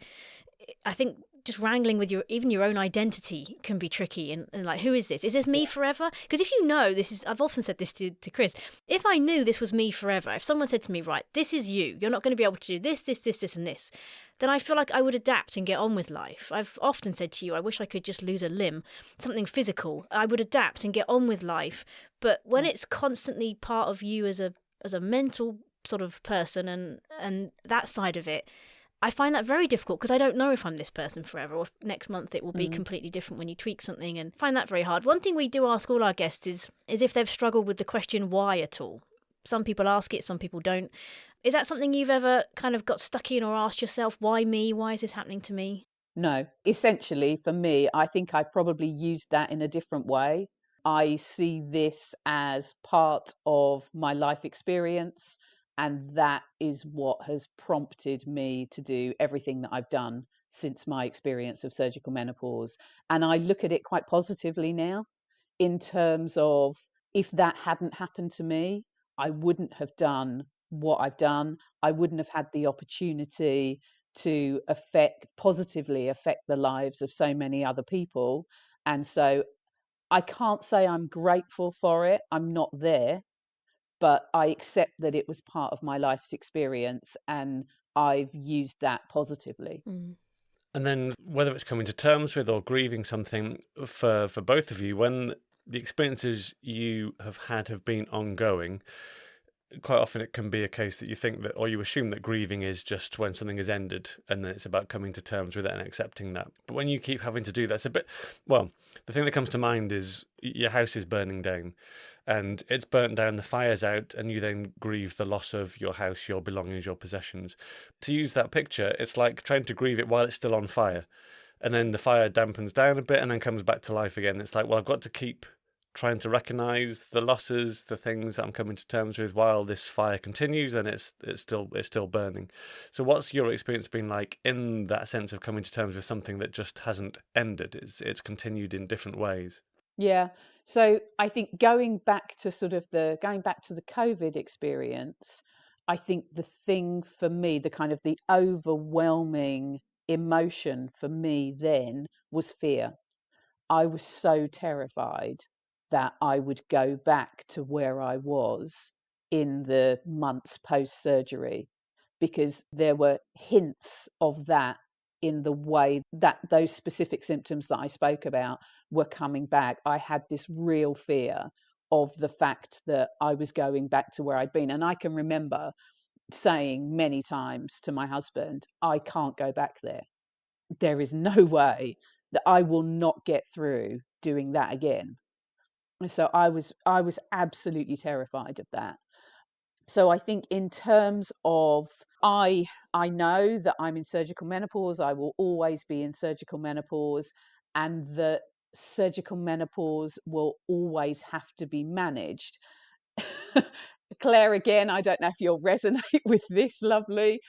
I think just wrangling with even your own identity can be tricky, and like, who is this? Is this me forever? Because if you know this is, I've often said this to Chris, if I knew this was me forever, if someone said to me, right, this is you're not going to be able to do this, this, this, this, and this, then I feel like I would adapt and get on with life. I've often said to you, I wish I could just lose a limb, something physical. I would adapt and get on with life. But when it's constantly part of you as a mental sort of person, and that side of it, I find that very difficult, because I don't know if I'm this person forever, or if next month it will be completely different when you tweak something, and find that very hard. One thing we do ask all our guests is if they've struggled with the question why at all. Some people ask it, some people don't. Is that something you've ever kind of got stuck in, or asked yourself, why me? Why is this happening to me? No, essentially for me, I think I've probably used that in a different way. I see this as part of my life experience, and that is what has prompted me to do everything that I've done since my experience of surgical menopause. And I look at it quite positively now, in terms of, if that hadn't happened to me, I wouldn't have done what I've done. I wouldn't have had the opportunity to positively affect the lives of so many other people. And so I can't say I'm grateful for it. I'm not there, but I accept that it was part of my life's experience, and I've used that positively. Mm. And then whether it's coming to terms with or grieving something, for both of you, when the experiences you have been ongoing, quite often it can be a case that you think that, or you assume that grieving is just when something has ended, and then it's about coming to terms with it and accepting that. But when you keep having to do that, it's a bit, well, the thing that comes to mind is your house is burning down, and it's burnt down, the fire's out, and you then grieve the loss of your house, your belongings, your possessions. To use that picture, it's like trying to grieve it while it's still on fire, and then the fire dampens down a bit and then comes back to life again. It's like, well, I've got to keep trying to recognise the losses, the things that I'm coming to terms with while this fire continues, and it's still burning. So what's your experience been like in that sense of coming to terms with something that just hasn't ended? It's continued in different ways. Yeah. So I think going back to the COVID experience, I think the thing for me, the overwhelming emotion for me then was fear. I was so terrified that I would go back to where I was in the months post-surgery, because there were hints of that in the way that those specific symptoms that I spoke about were coming back. I had this real fear of the fact that I was going back to where I'd been. And I can remember saying many times to my husband, I can't go back there. There is no way that I will not get through doing that again. So I was absolutely terrified of that. So I think in terms of, I know that I'm in surgical menopause. I will always be in surgical menopause, and that surgical menopause will always have to be managed. Claire, again, I don't know if you'll resonate with this, lovely,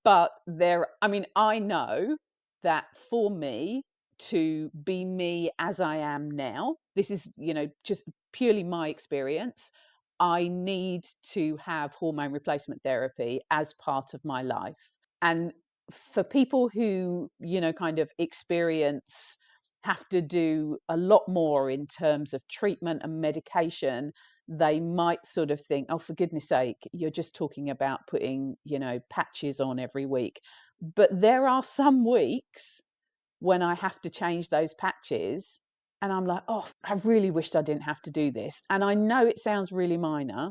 but I know that for me to be me as I am now, this is, just purely my experience, I need to have hormone replacement therapy as part of my life. And for people who, have to do a lot more in terms of treatment and medication, they might sort of think, oh, for goodness sake, you're just talking about putting, patches on every week. But there are some weeks when I have to change those patches, and I'm like, oh, I really wished I didn't have to do this. And I know it sounds really minor,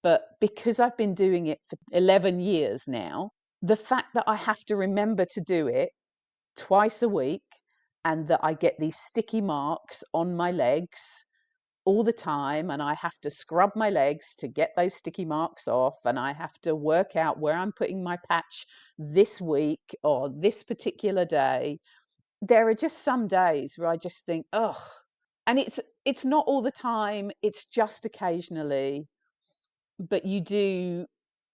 but because I've been doing it for 11 years now, the fact that I have to remember to do it twice a week, and that I get these sticky marks on my legs all the time, and I have to scrub my legs to get those sticky marks off, and I have to work out where I'm putting my patch this week or this particular day. There are just some days where I just think, oh, and it's not all the time, it's just occasionally, but you do.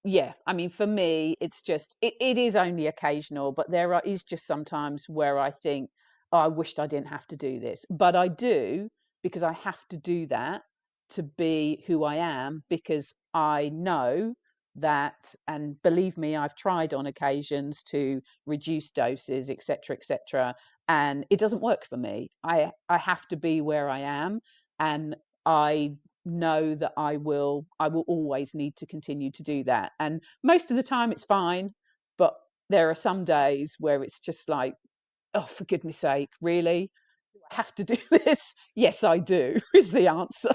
Yeah, for me, it's just, it is only occasional, but is just sometimes where I think, oh, I wished I didn't have to do this, but I do, because I have to do that to be who I am, because I know that, and believe me, I've tried on occasions to reduce doses, etc., and it doesn't work for me. I have to be where I am, and I know that I will always need to continue to do that. And most of the time it's fine, but there are some days where it's just like, oh, for goodness sake, really? Do I have to do this? Yes, I do, is the answer.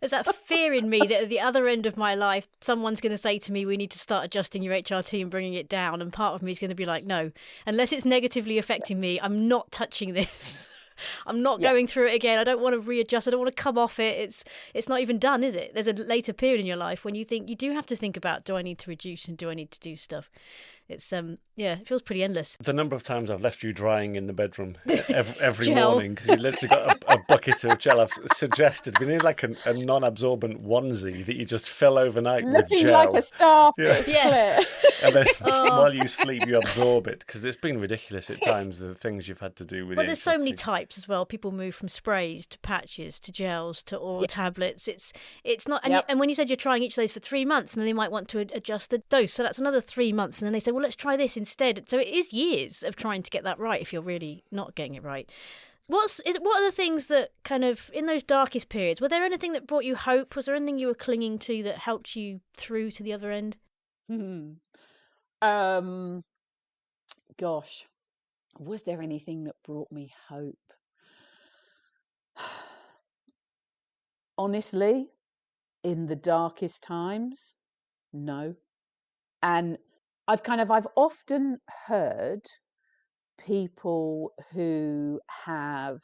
There's that fear in me that at the other end of my life, someone's going to say to me, we need to start adjusting your HRT and bringing it down. And part of me is going to be like, no, unless it's negatively affecting me, I'm not touching this. I'm not going through it again. I don't want to readjust. I don't want to come off it. It's not even done, is it? There's a later period in your life when you do have to think about, do I need to reduce and do I need to do stuff? It's it feels pretty endless. The number of times I've left you drying in the bedroom every morning because you literally got a bucket of gel. I've suggested we need like a non-absorbent onesie that you just fill overnight with gel. Looking like a starfish. Yeah. And then while you sleep, you absorb it, because it's been ridiculous at times, the things you've had to do with it. Well, there's so many types as well. People move from sprays to patches to gels to oral tablets. It's not, and when you said you're trying each of those for 3 months, and then they might want to adjust the dose, so that's another 3 months, and then they say, well, let's try this instead. So it is years of trying to get that right if you're really not getting it right. What are the things that kind of, in those darkest periods, were there anything that brought you hope? Was there anything you were clinging to that helped you through to the other end? Gosh, was there anything that brought me hope? Honestly, in the darkest times, no. And I've often heard people who have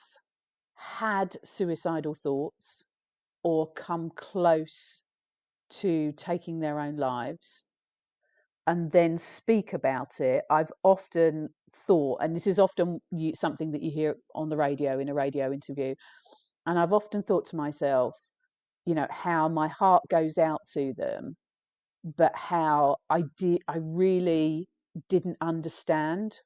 had suicidal thoughts or come close to taking their own lives and then speak about it. I've often thought, and this is often something that you hear on the radio in a radio interview, and I've often thought to myself, how my heart goes out to them, but how I really didn't understand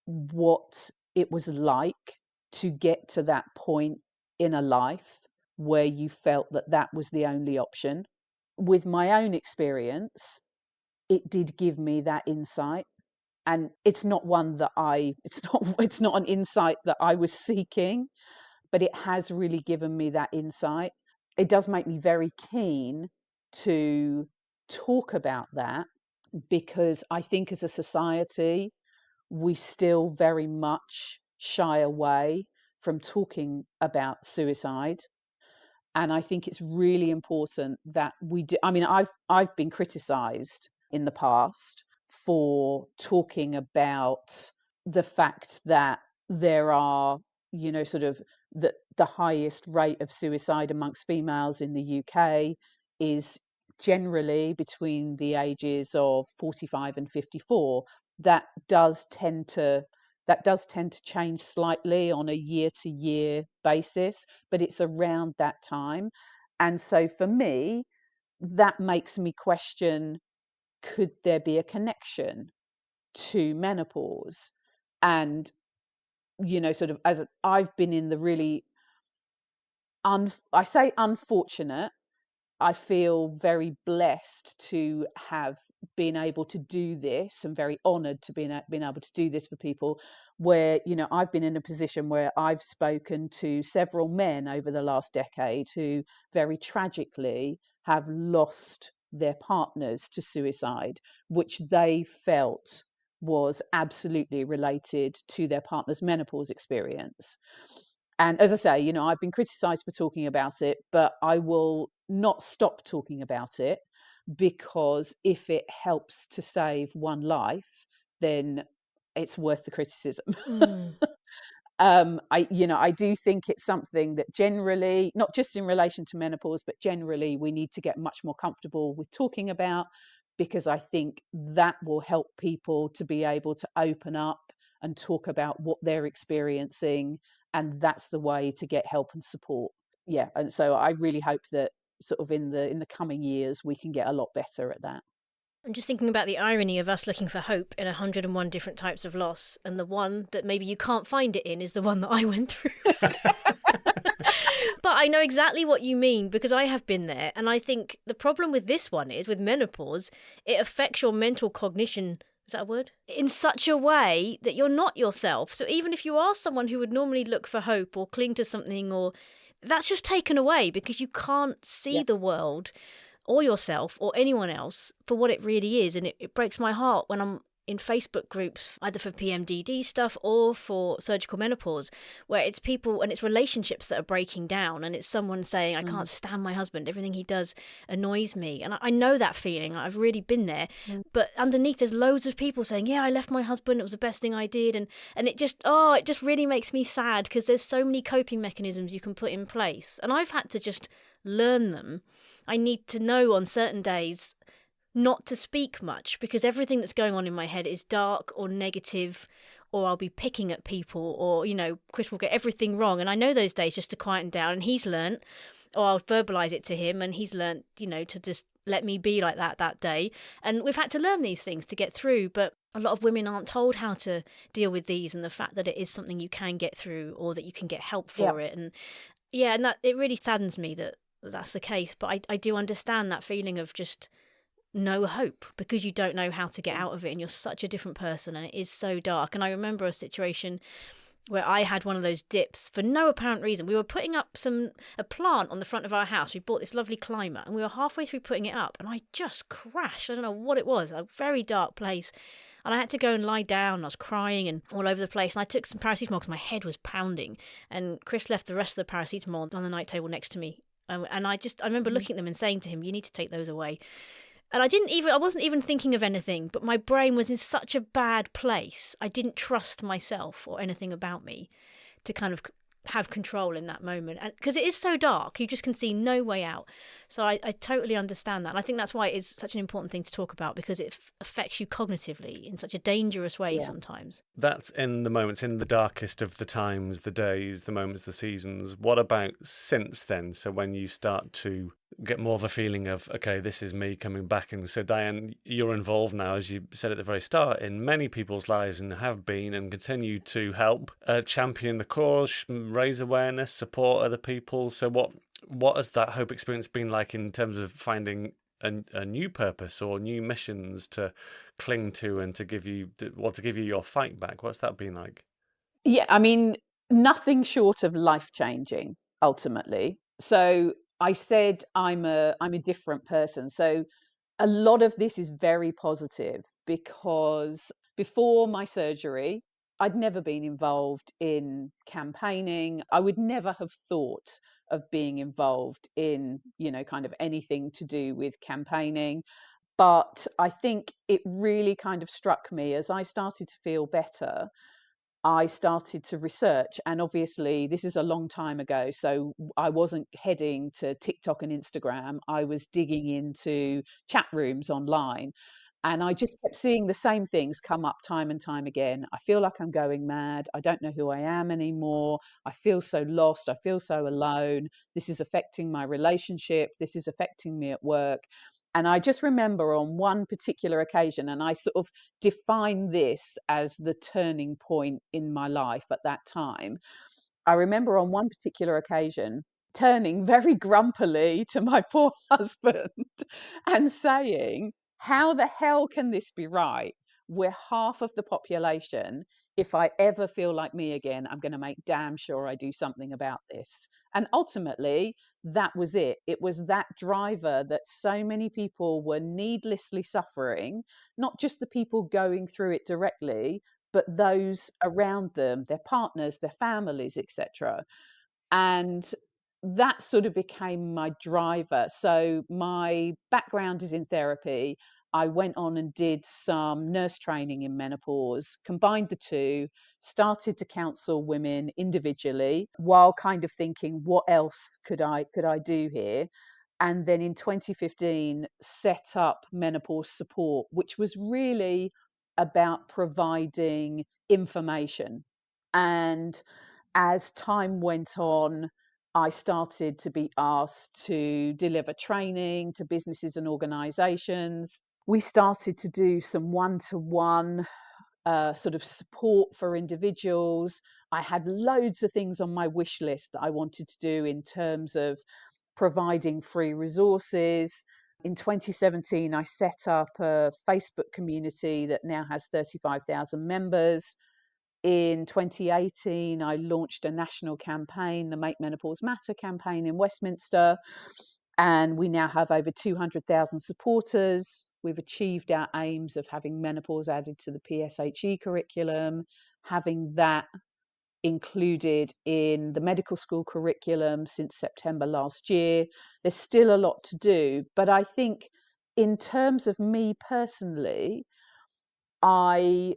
what it was like to get to that point in a life where you felt that was the only option. With my own experience, it did give me that insight, and it's not an insight that I was seeking, but it has really given me that insight. It does make me very keen to talk about that, because I think as a society we still very much shy away from talking about suicide. And I think it's really important that we do. I mean, I've been criticized in the past for talking about the fact that there are, sort of the highest rate of suicide amongst females in the UK is generally between the ages of 45 and 54. That does tend to change slightly on a year-to-year basis, but it's around that time. And so for me, that makes me question, could there be a connection to menopause? And, sort of, as I've been in the really, I say unfortunate, I feel very blessed to have been able to do this, and very honoured to been able to do this for people where, I've been in a position where I've spoken to several men over the last decade who very tragically have lost their partners to suicide, which they felt was absolutely related to their partner's menopause experience. And as I say, I've been criticised for talking about it, but I will not stop talking about it, because if it helps to save one life, then it's worth the criticism. I do think it's something that generally, not just in relation to menopause, but generally we need to get much more comfortable with talking about, because I think that will help people to be able to open up and talk about what they're experiencing, and that's the way to get help and support. Yeah, and so I really hope that sort of in the coming years we can get a lot better at that. I'm just thinking about the irony of us looking for hope in 101 different types of loss, and the one that maybe you can't find it in is the one that I went through. But I know exactly what you mean, because I have been there, and I think the problem with this one is, with menopause, it affects your mental cognition. Is that a word? In such a way that you're not yourself. So even if you are someone who would normally look for hope or cling to something, or that's just taken away, because you can't see the world or yourself or anyone else for what it really is. And it breaks my heart when I'm in Facebook groups, either for PMDD stuff or for surgical menopause, where it's people and it's relationships that are breaking down, and it's someone saying, I can't stand my husband, everything he does annoys me. And I know that feeling, I've really been there. But underneath there's loads of people saying, yeah, I left my husband, it was the best thing I did. And it just really makes me sad, because there's so many coping mechanisms you can put in place, and I've had to just learn them. I need to know on certain days not to speak much, because everything that's going on in my head is dark or negative, or I'll be picking at people, or, Chris will get everything wrong. And I know those days just to quieten down, and he's learnt, or I'll verbalise it to him, and he's learnt, to just let me be like that day. And we've had to learn these things to get through, but a lot of women aren't told how to deal with these, and the fact that it is something you can get through, or that you can get help for it. And yeah, and that it really saddens me that that's the case. But I do understand that feeling of just no hope, because you don't know how to get out of it, and you're such a different person, and it is so dark. And I remember a situation where I had one of those dips for no apparent reason. We were putting up a plant on the front of our house. We bought this lovely climber, and we were halfway through putting it up, and I just crashed. I don't know what it was, a very dark place. And I had to go and lie down. I was crying and all over the place. And I took some paracetamol because my head was pounding. And Chris left the rest of the paracetamol on the night table next to me. And I remember looking at them and saying to him, "You need to take those away." And I wasn't even thinking of anything, but my brain was in such a bad place. I didn't trust myself or anything about me to kind of have control in that moment. And because it is so dark, you just can see no way out. So I totally understand that. And I think that's why it is such an important thing to talk about, because it affects you cognitively in such a dangerous way sometimes. That's in the moments, in the darkest of the times, the days, the moments, the seasons. What about since then? So when you start to get more of a feeling of, okay, this is me coming back. And so, Diane, you're involved now, as you said at the very start, in many people's lives, and have been and continue to help champion the cause, raise awareness, support other people. So what has that hope experience been like in terms of finding a new purpose or new missions to cling to and to give you your fight back? What's that been like? Yeah, I mean, nothing short of life-changing, ultimately. So I said I'm a different person. So a lot of this is very positive, because before my surgery, I'd never been involved in campaigning. I would never have thought of being involved in, kind of anything to do with campaigning. But I think it really kind of struck me as I started to feel better. I started to research, and obviously this is a long time ago, so I wasn't heading to TikTok and Instagram. I was digging into chat rooms online, and I just kept seeing the same things come up time and time again. I feel like I'm going mad. I don't know who I am anymore. I feel so lost. I feel so alone. This is affecting my relationship. This is affecting me at work. And I just remember on one particular occasion, and I sort of define this as the turning point in my life at that time. I remember on one particular occasion turning very grumpily to my poor husband and saying, "How the hell can this be right? We're half of the population. If I ever feel like me again, I'm going to make damn sure I do something about this." And ultimately, that was it. It was that driver that so many people were needlessly suffering, not just the people going through it directly, but those around them, their partners, their families, etc. And that sort of became my driver. So my background is in therapy. I went on and did some nurse training in menopause, combined the two, started to counsel women individually while kind of thinking, what else could I do here? And then in 2015 set up menopause support, which was really about providing information. And as time went on, I started to be asked to deliver training to businesses and organizations. We started to do some one-to-one sort of support for individuals. I had loads of things on my wish list that I wanted to do in terms of providing free resources. In 2017, I set up a Facebook community that now has 35,000 members. In 2018, I launched a national campaign, the Make Menopause Matter campaign in Westminster, and we now have over 200,000 supporters. We've achieved our aims of having menopause added to the PSHE curriculum, having that included in the medical school curriculum since September last year. There's still a lot to do, but I think in terms of me personally, I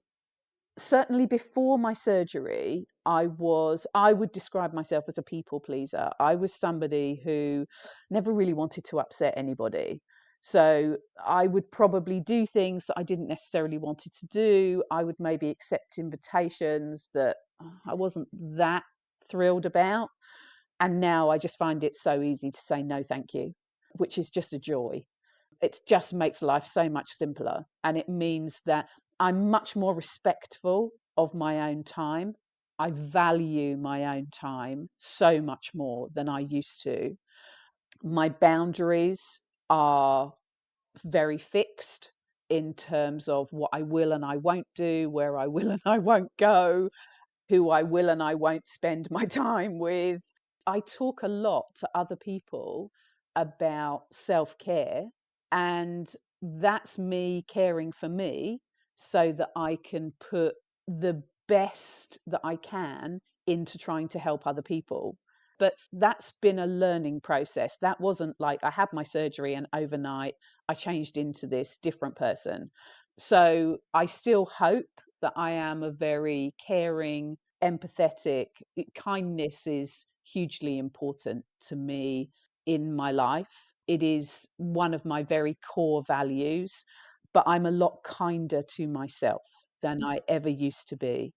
certainly before my surgery, I would describe myself as a people pleaser. I was somebody who never really wanted to upset anybody. So I would probably do things that I didn't necessarily wanted to do. I would maybe accept invitations that I wasn't that thrilled about. And now I just find it so easy to say no, thank you, which is just a joy. it just makes life so much simpler. And it means that I'm much more respectful of my own time. I value my own time so much more than I used to. My boundaries are very fixed in terms of what I will and I won't do, where I will and I won't go, who I will and I won't spend my time with. I talk a lot to other people about self-care, and that's me caring for me so that I can put the best that I can into trying to help other people. But that's been a learning process. That wasn't like I had my surgery and overnight I changed into this different person. So I still hope that I am a very caring, empathetic. Kindness is hugely important to me in my life. It is one of my very core values, but I'm a lot kinder to myself than I ever used to be.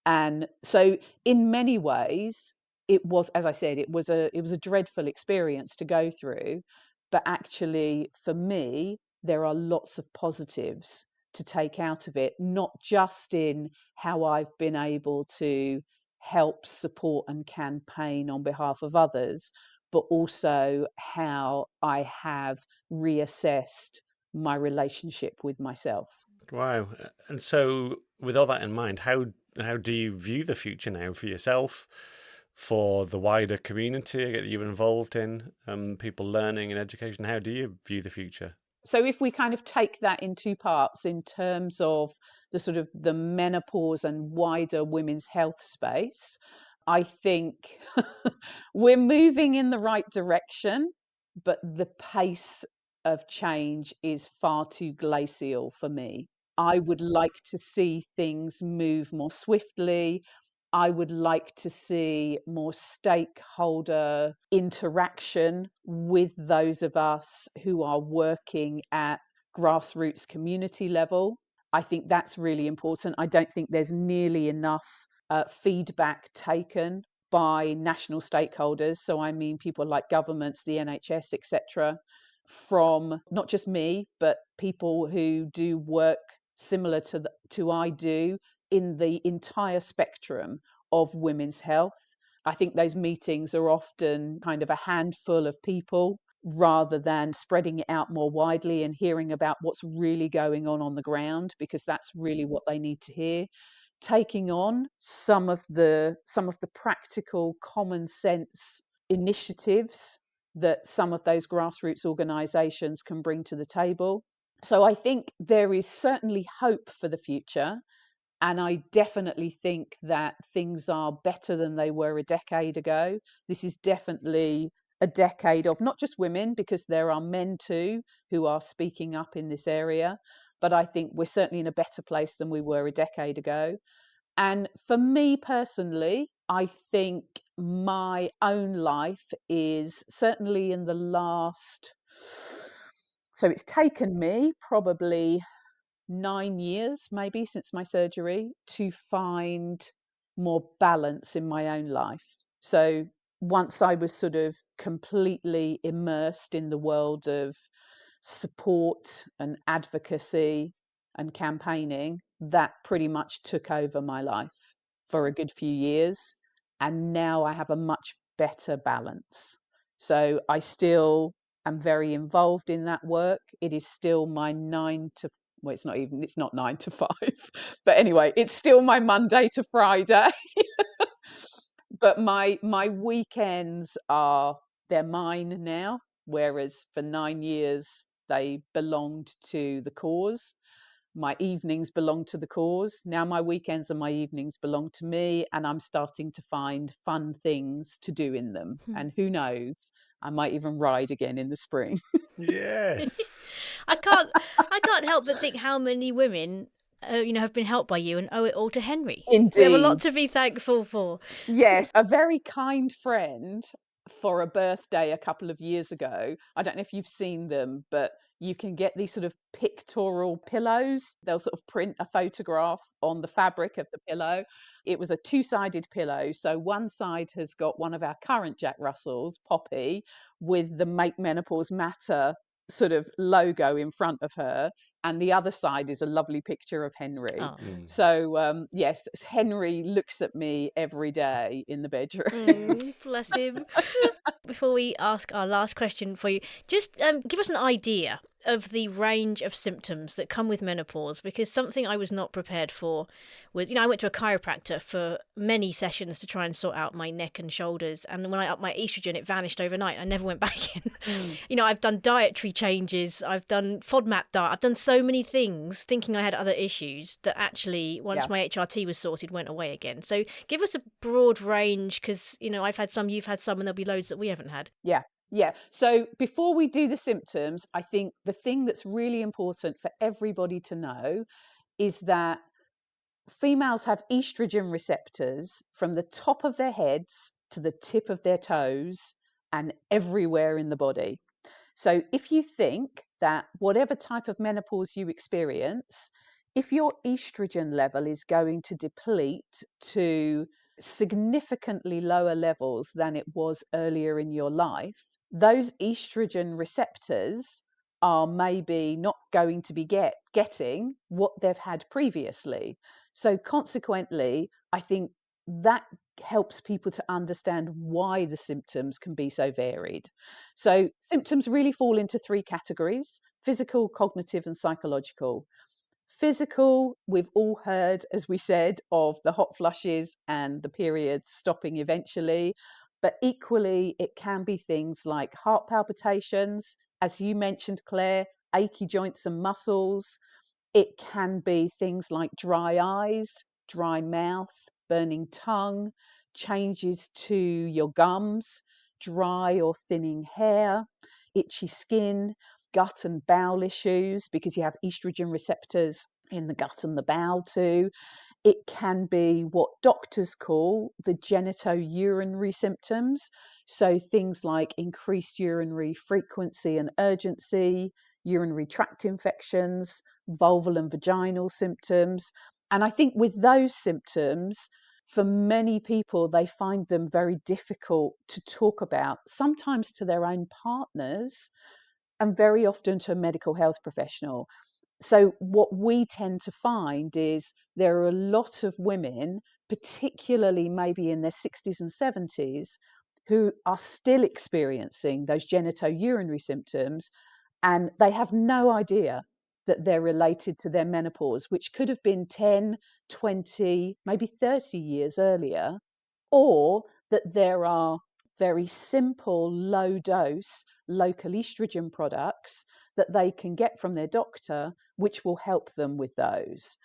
And so in many ways, it was, as I said, it was a dreadful experience to go through, but actually for me there are lots of positives to take out of it, not just in how I've been able to help, support and campaign on behalf of others, but also how I have reassessed my relationship with myself. Wow. And so, with all that in mind, how do you view the future now for yourself, for the wider community that you're involved in, people learning and education? How do you view the future? So if we kind of take that in two parts in terms of the sort of the menopause and wider women's health space, I think we're moving in the right direction, but the pace of change is far too glacial for me. I would like to see things move more swiftly. I would like to see more stakeholder interaction with those of us who are working at grassroots community level. I think that's really important. I don't think there's nearly enough feedback taken by national stakeholders. So I mean people like governments, the NHS, etc., from not just me, but people who do work similar to I do in the entire spectrum of women's health. I think those meetings are often kind of a handful of people rather than spreading it out more widely and hearing about what's really going on the ground, because that's really what they need to hear. Taking on some of the practical common sense initiatives that some of those grassroots organizations can bring to the table. So I think there is certainly hope for the future. And I definitely think that things are better than they were a decade ago. This is definitely a decade of not just women, because there are men too who are speaking up in this area. But I think we're certainly in a better place than we were a decade ago. And for me personally, I think my own life is certainly in the last, so it's taken me probably 9 years maybe since my surgery to find more balance in my own life. So once I was sort of completely immersed in the world of support and advocacy and campaigning, that pretty much took over my life for a good few years. And now I have a much better balance. So I still am very involved in that work. It is still my well, it's not 9 to 5, but anyway, it's still my Monday to Friday. But my weekends they're mine now, whereas for 9 years they belonged to the cause. My evenings belong to the cause. Now my weekends and my evenings belong to me, and I'm starting to find fun things to do in them. And who knows, I might even ride again in the spring. Yes. I can't help but think how many women, have been helped by you and owe it all to Henry. We have a lot Indeed. to be thankful for. Yes, a very kind friend for a birthday a couple of years ago. I don't know if you've seen them, but you can get these sort of pictorial pillows. They'll sort of print a photograph on the fabric of the pillow. It was a two-sided pillow. So one side has got one of our current Jack Russells, Poppy, with the Make Menopause Matter sort of logo in front of her, and the other side is a lovely picture of Henry. Oh. So yes, Henry looks at me every day in the bedroom. Bless him. Before we ask our last question for you, just give us an idea of the range of symptoms that come with menopause, because something I was not prepared for was, I went to a chiropractor for many sessions to try and sort out my neck and shoulders, and when I upped my estrogen, it vanished overnight. I never went back in. I've done dietary changes, I've done FODMAP diet, I've done so many things thinking I had other issues that actually, once my HRT was sorted, went away again. So give us a broad range, because, I've had some, you've had some, and there'll be loads that we haven't had. Yeah. So before we do the symptoms, I think the thing that's really important for everybody to know is that females have estrogen receptors from the top of their heads to the tip of their toes and everywhere in the body. So if you think that whatever type of menopause you experience, if your estrogen level is going to deplete to significantly lower levels than it was earlier in your life, those estrogen receptors are maybe not going to be getting what they've had previously. So consequently, I think that helps people to understand why the symptoms can be so varied. So symptoms really fall into three categories: physical, cognitive, and psychological. Physical, we've all heard, as we said, of the hot flushes and the periods stopping eventually. But equally, it can be things like heart palpitations, as you mentioned, Claire, achy joints and muscles. It can be things like dry eyes, dry mouth, burning tongue, changes to your gums, dry or thinning hair, itchy skin, gut and bowel issues, because you have estrogen receptors in the gut and the bowel too. It can be what doctors call the genitourinary symptoms. So things like increased urinary frequency and urgency, urinary tract infections, vulval and vaginal symptoms. And I think with those symptoms, for many people, they find them very difficult to talk about, sometimes to their own partners and very often to a medical health professional. So what we tend to find is there are a lot of women, particularly maybe in their 60s and 70s, who are still experiencing those genitourinary symptoms, and they have no idea that they're related to their menopause, which could have been 10, 20, maybe 30 years earlier, or that there are very simple, low dose local estrogen products that they can get from their doctor, which will help them with those.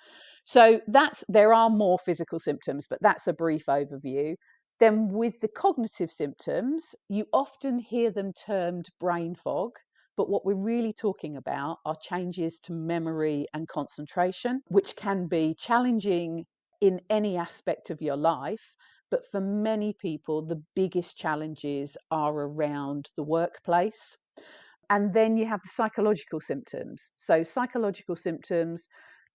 So there are more physical symptoms, but that's a brief overview. Then with the cognitive symptoms, you often hear them termed brain fog, but what we're really talking about are changes to memory and concentration, which can be challenging in any aspect of your life. But for many people, the biggest challenges are around the workplace. And then you have the psychological symptoms. So psychological symptoms,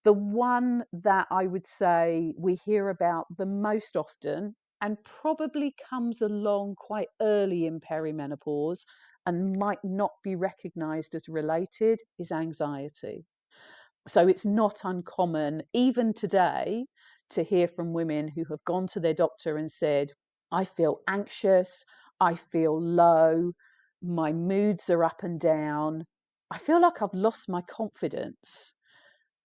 the one that I would say we hear about the most often and probably comes along quite early in perimenopause and might not be recognized as related, is anxiety. So it's not uncommon, even today, to hear from women who have gone to their doctor and said, I feel anxious, I feel low, my moods are up and down, I feel like I've lost my confidence,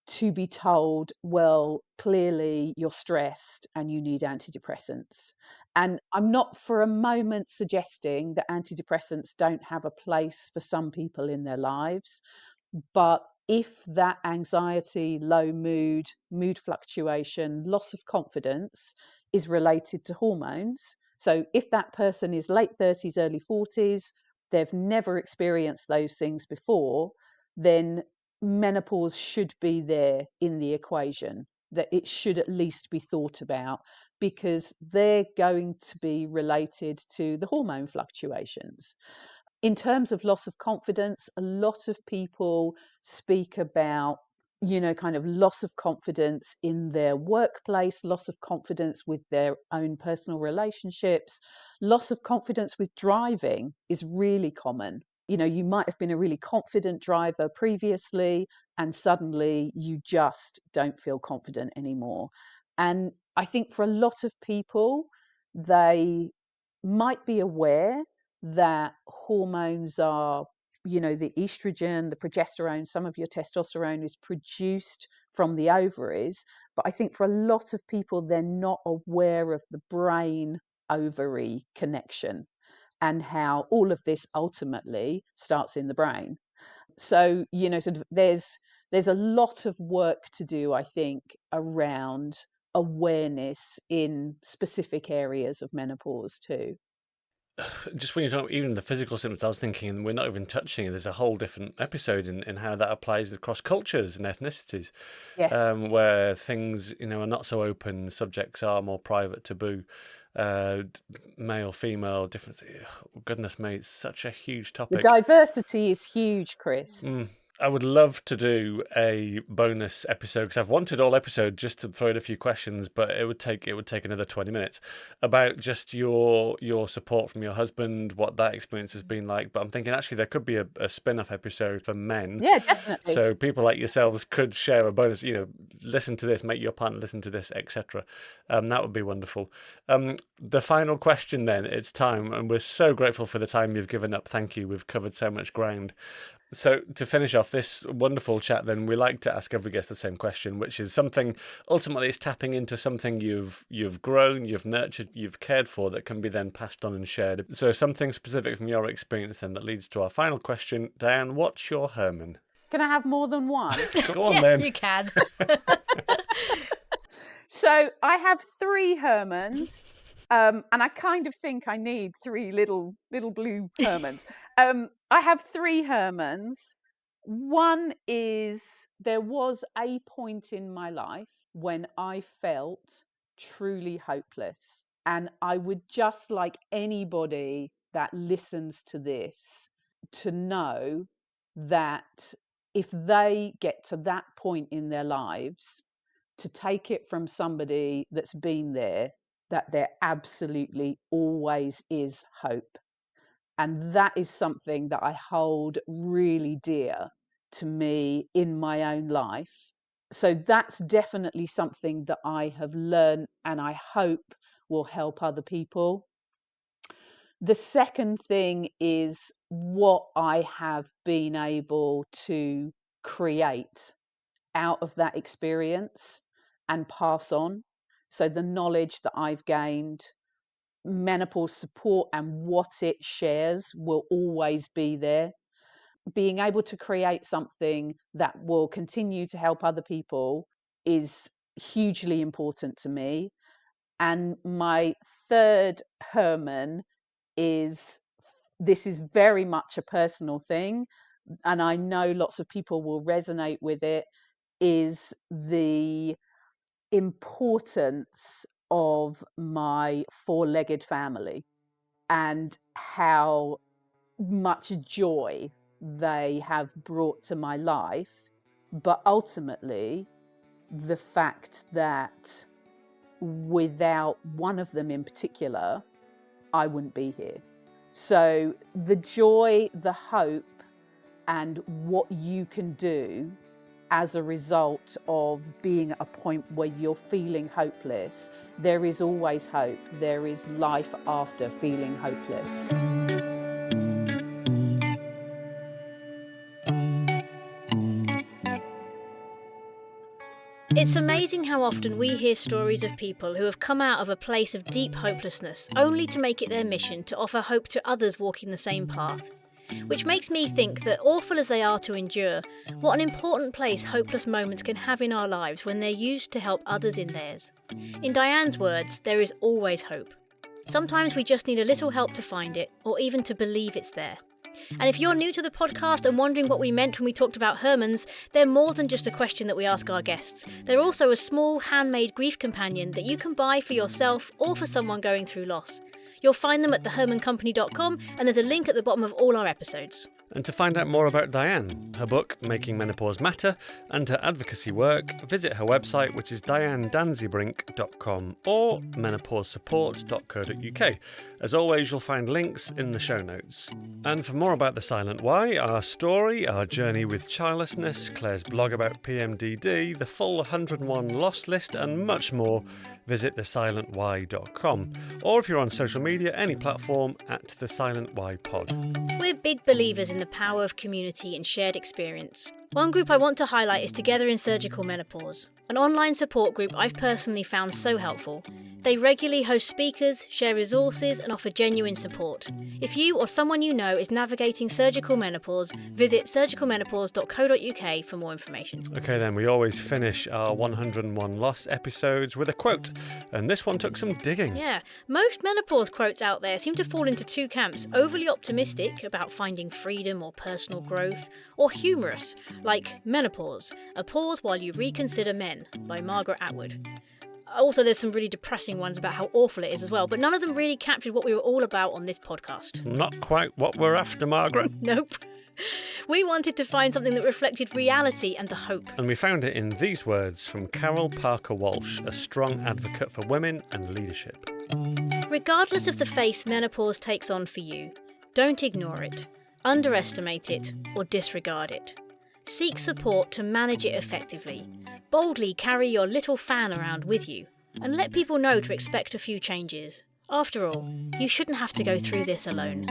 to be told, well, clearly you're stressed and you need antidepressants. And I'm not for a moment suggesting that antidepressants don't have a place for some people in their lives, but if that anxiety, low mood, mood fluctuation, loss of confidence is related to hormones, so if that person is late 30s, early 40s, they've never experienced those things before, then menopause should be there in the equation, that it should at least be thought about, because they're going to be related to the hormone fluctuations. In terms of loss of confidence, a lot of people speak about, kind of loss of confidence in their workplace, loss of confidence with their own personal relationships, loss of confidence with driving is really common. You might have been a really confident driver previously, and suddenly you just don't feel confident anymore. And I think for a lot of people, they might be aware that hormones are, the estrogen, the progesterone, some of your testosterone is produced from the ovaries. But I think for a lot of people, they're not aware of the brain ovary connection and how all of this ultimately starts in the brain. So, sort of there's a lot of work to do, I think, around awareness in specific areas of menopause too. Just when you're talking even the physical symptoms, I was thinking, and we're not even touching it, there's a whole different episode in how that applies across cultures and ethnicities, Yes. where things, are not so open, subjects are more private, taboo, male, female, difference. Goodness me, it's such a huge The topic. diversity is huge, Chris. I would love to do a bonus episode, because I've wanted all episode just to throw in a few questions, but it would take another 20 minutes about just your support from your husband, what that experience has been like. But I'm thinking actually there could be a spin-off episode for men. Yeah, definitely. So people like yourselves could share a bonus, listen to this, make your partner listen to this, etc. That would be wonderful. The final question then, it's time, and we're so grateful for the time you've given up. Thank you. We've covered so much ground. So to finish off this wonderful chat, then we like to ask every guest the same question, which is something ultimately is tapping into something you've grown, you've nurtured, you've cared for, that can be then passed on and shared. So something specific from your experience then that leads to our final question. Diane, what's your Herman? Can I have more than one? Go on then. You can. So I have 3 Hermans. And I kind of think I need 3 little blue Hermans. I have 3 Hermans. One is, there was a point in my life when I felt truly hopeless. And I would just like anybody that listens to this to know that if they get to that point in their lives, to take it from somebody that's been there, that there absolutely always is hope. And that is something that I hold really dear to me in my own life. So that's definitely something that I have learned, and I hope will help other people. The second thing is what I have been able to create out of that experience and pass on. So the knowledge that I've gained, menopause support and what it shares will always be there. Being able to create something that will continue to help other people is hugely important to me. And my third Herman is, this is very much a personal thing, and I know lots of people will resonate with it, is the importance of my 4-legged family and how much joy they have brought to my life. But ultimately, the fact that without one of them in particular, I wouldn't be here. So the joy, the hope, and what you can do as a result of being at a point where you're feeling hopeless, there is always hope. There is life after feeling hopeless. It's amazing how often we hear stories of people who have come out of a place of deep hopelessness only to make it their mission to offer hope to others walking the same path. Which makes me think that, awful as they are to endure, what an important place hopeless moments can have in our lives when they're used to help others in theirs. In Diane's words, there is always hope. Sometimes we just need a little help to find it, or even to believe it's there. And if you're new to the podcast and wondering what we meant when we talked about Hermans, they're more than just a question that we ask our guests. They're also a small handmade grief companion that you can buy for yourself or for someone going through loss. You'll find them at thehermancompany.com, and there's a link at the bottom of all our episodes. And to find out more about Diane, her book Making Menopause Matter, and her advocacy work, visit her website, which is dianedanzebrink.com or menopausesupport.co.uk. As always, you'll find links in the show notes. And for more about The Silent Why, our story, our journey with childlessness, Claire's blog about PMDD, the full 101 loss list, and much more, visit thesilentwhy.com. Or if you're on social media, any platform, at The Silent Why Pod. We're big believers in the power of community and shared experience. One group I want to highlight is Together in Surgical Menopause, an online support group I've personally found so helpful. They regularly host speakers, share resources, and offer genuine support. If you or someone you know is navigating surgical menopause, visit surgicalmenopause.co.uk for more information. Okay then, we always finish our 101 Loss episodes with a quote, and this one took some digging. Yeah, most menopause quotes out there seem to fall into two camps: overly optimistic about finding freedom or personal growth, or humorous, like Menopause, a pause while you reconsider men, by Margaret Atwood. Also, there's some really depressing ones about how awful it is as well, but none of them really captured what we were all about on this podcast. Not quite what we're after, Margaret. Nope. We wanted to find something that reflected reality and the hope. And we found it in these words from Carol Parker Walsh, a strong advocate for women and leadership. Regardless of the face menopause takes on for you, don't ignore it, underestimate it, or disregard it. Seek support to manage it effectively. Boldly carry your little fan around with you, and let people know to expect a few changes. After all, you shouldn't have to go through this alone.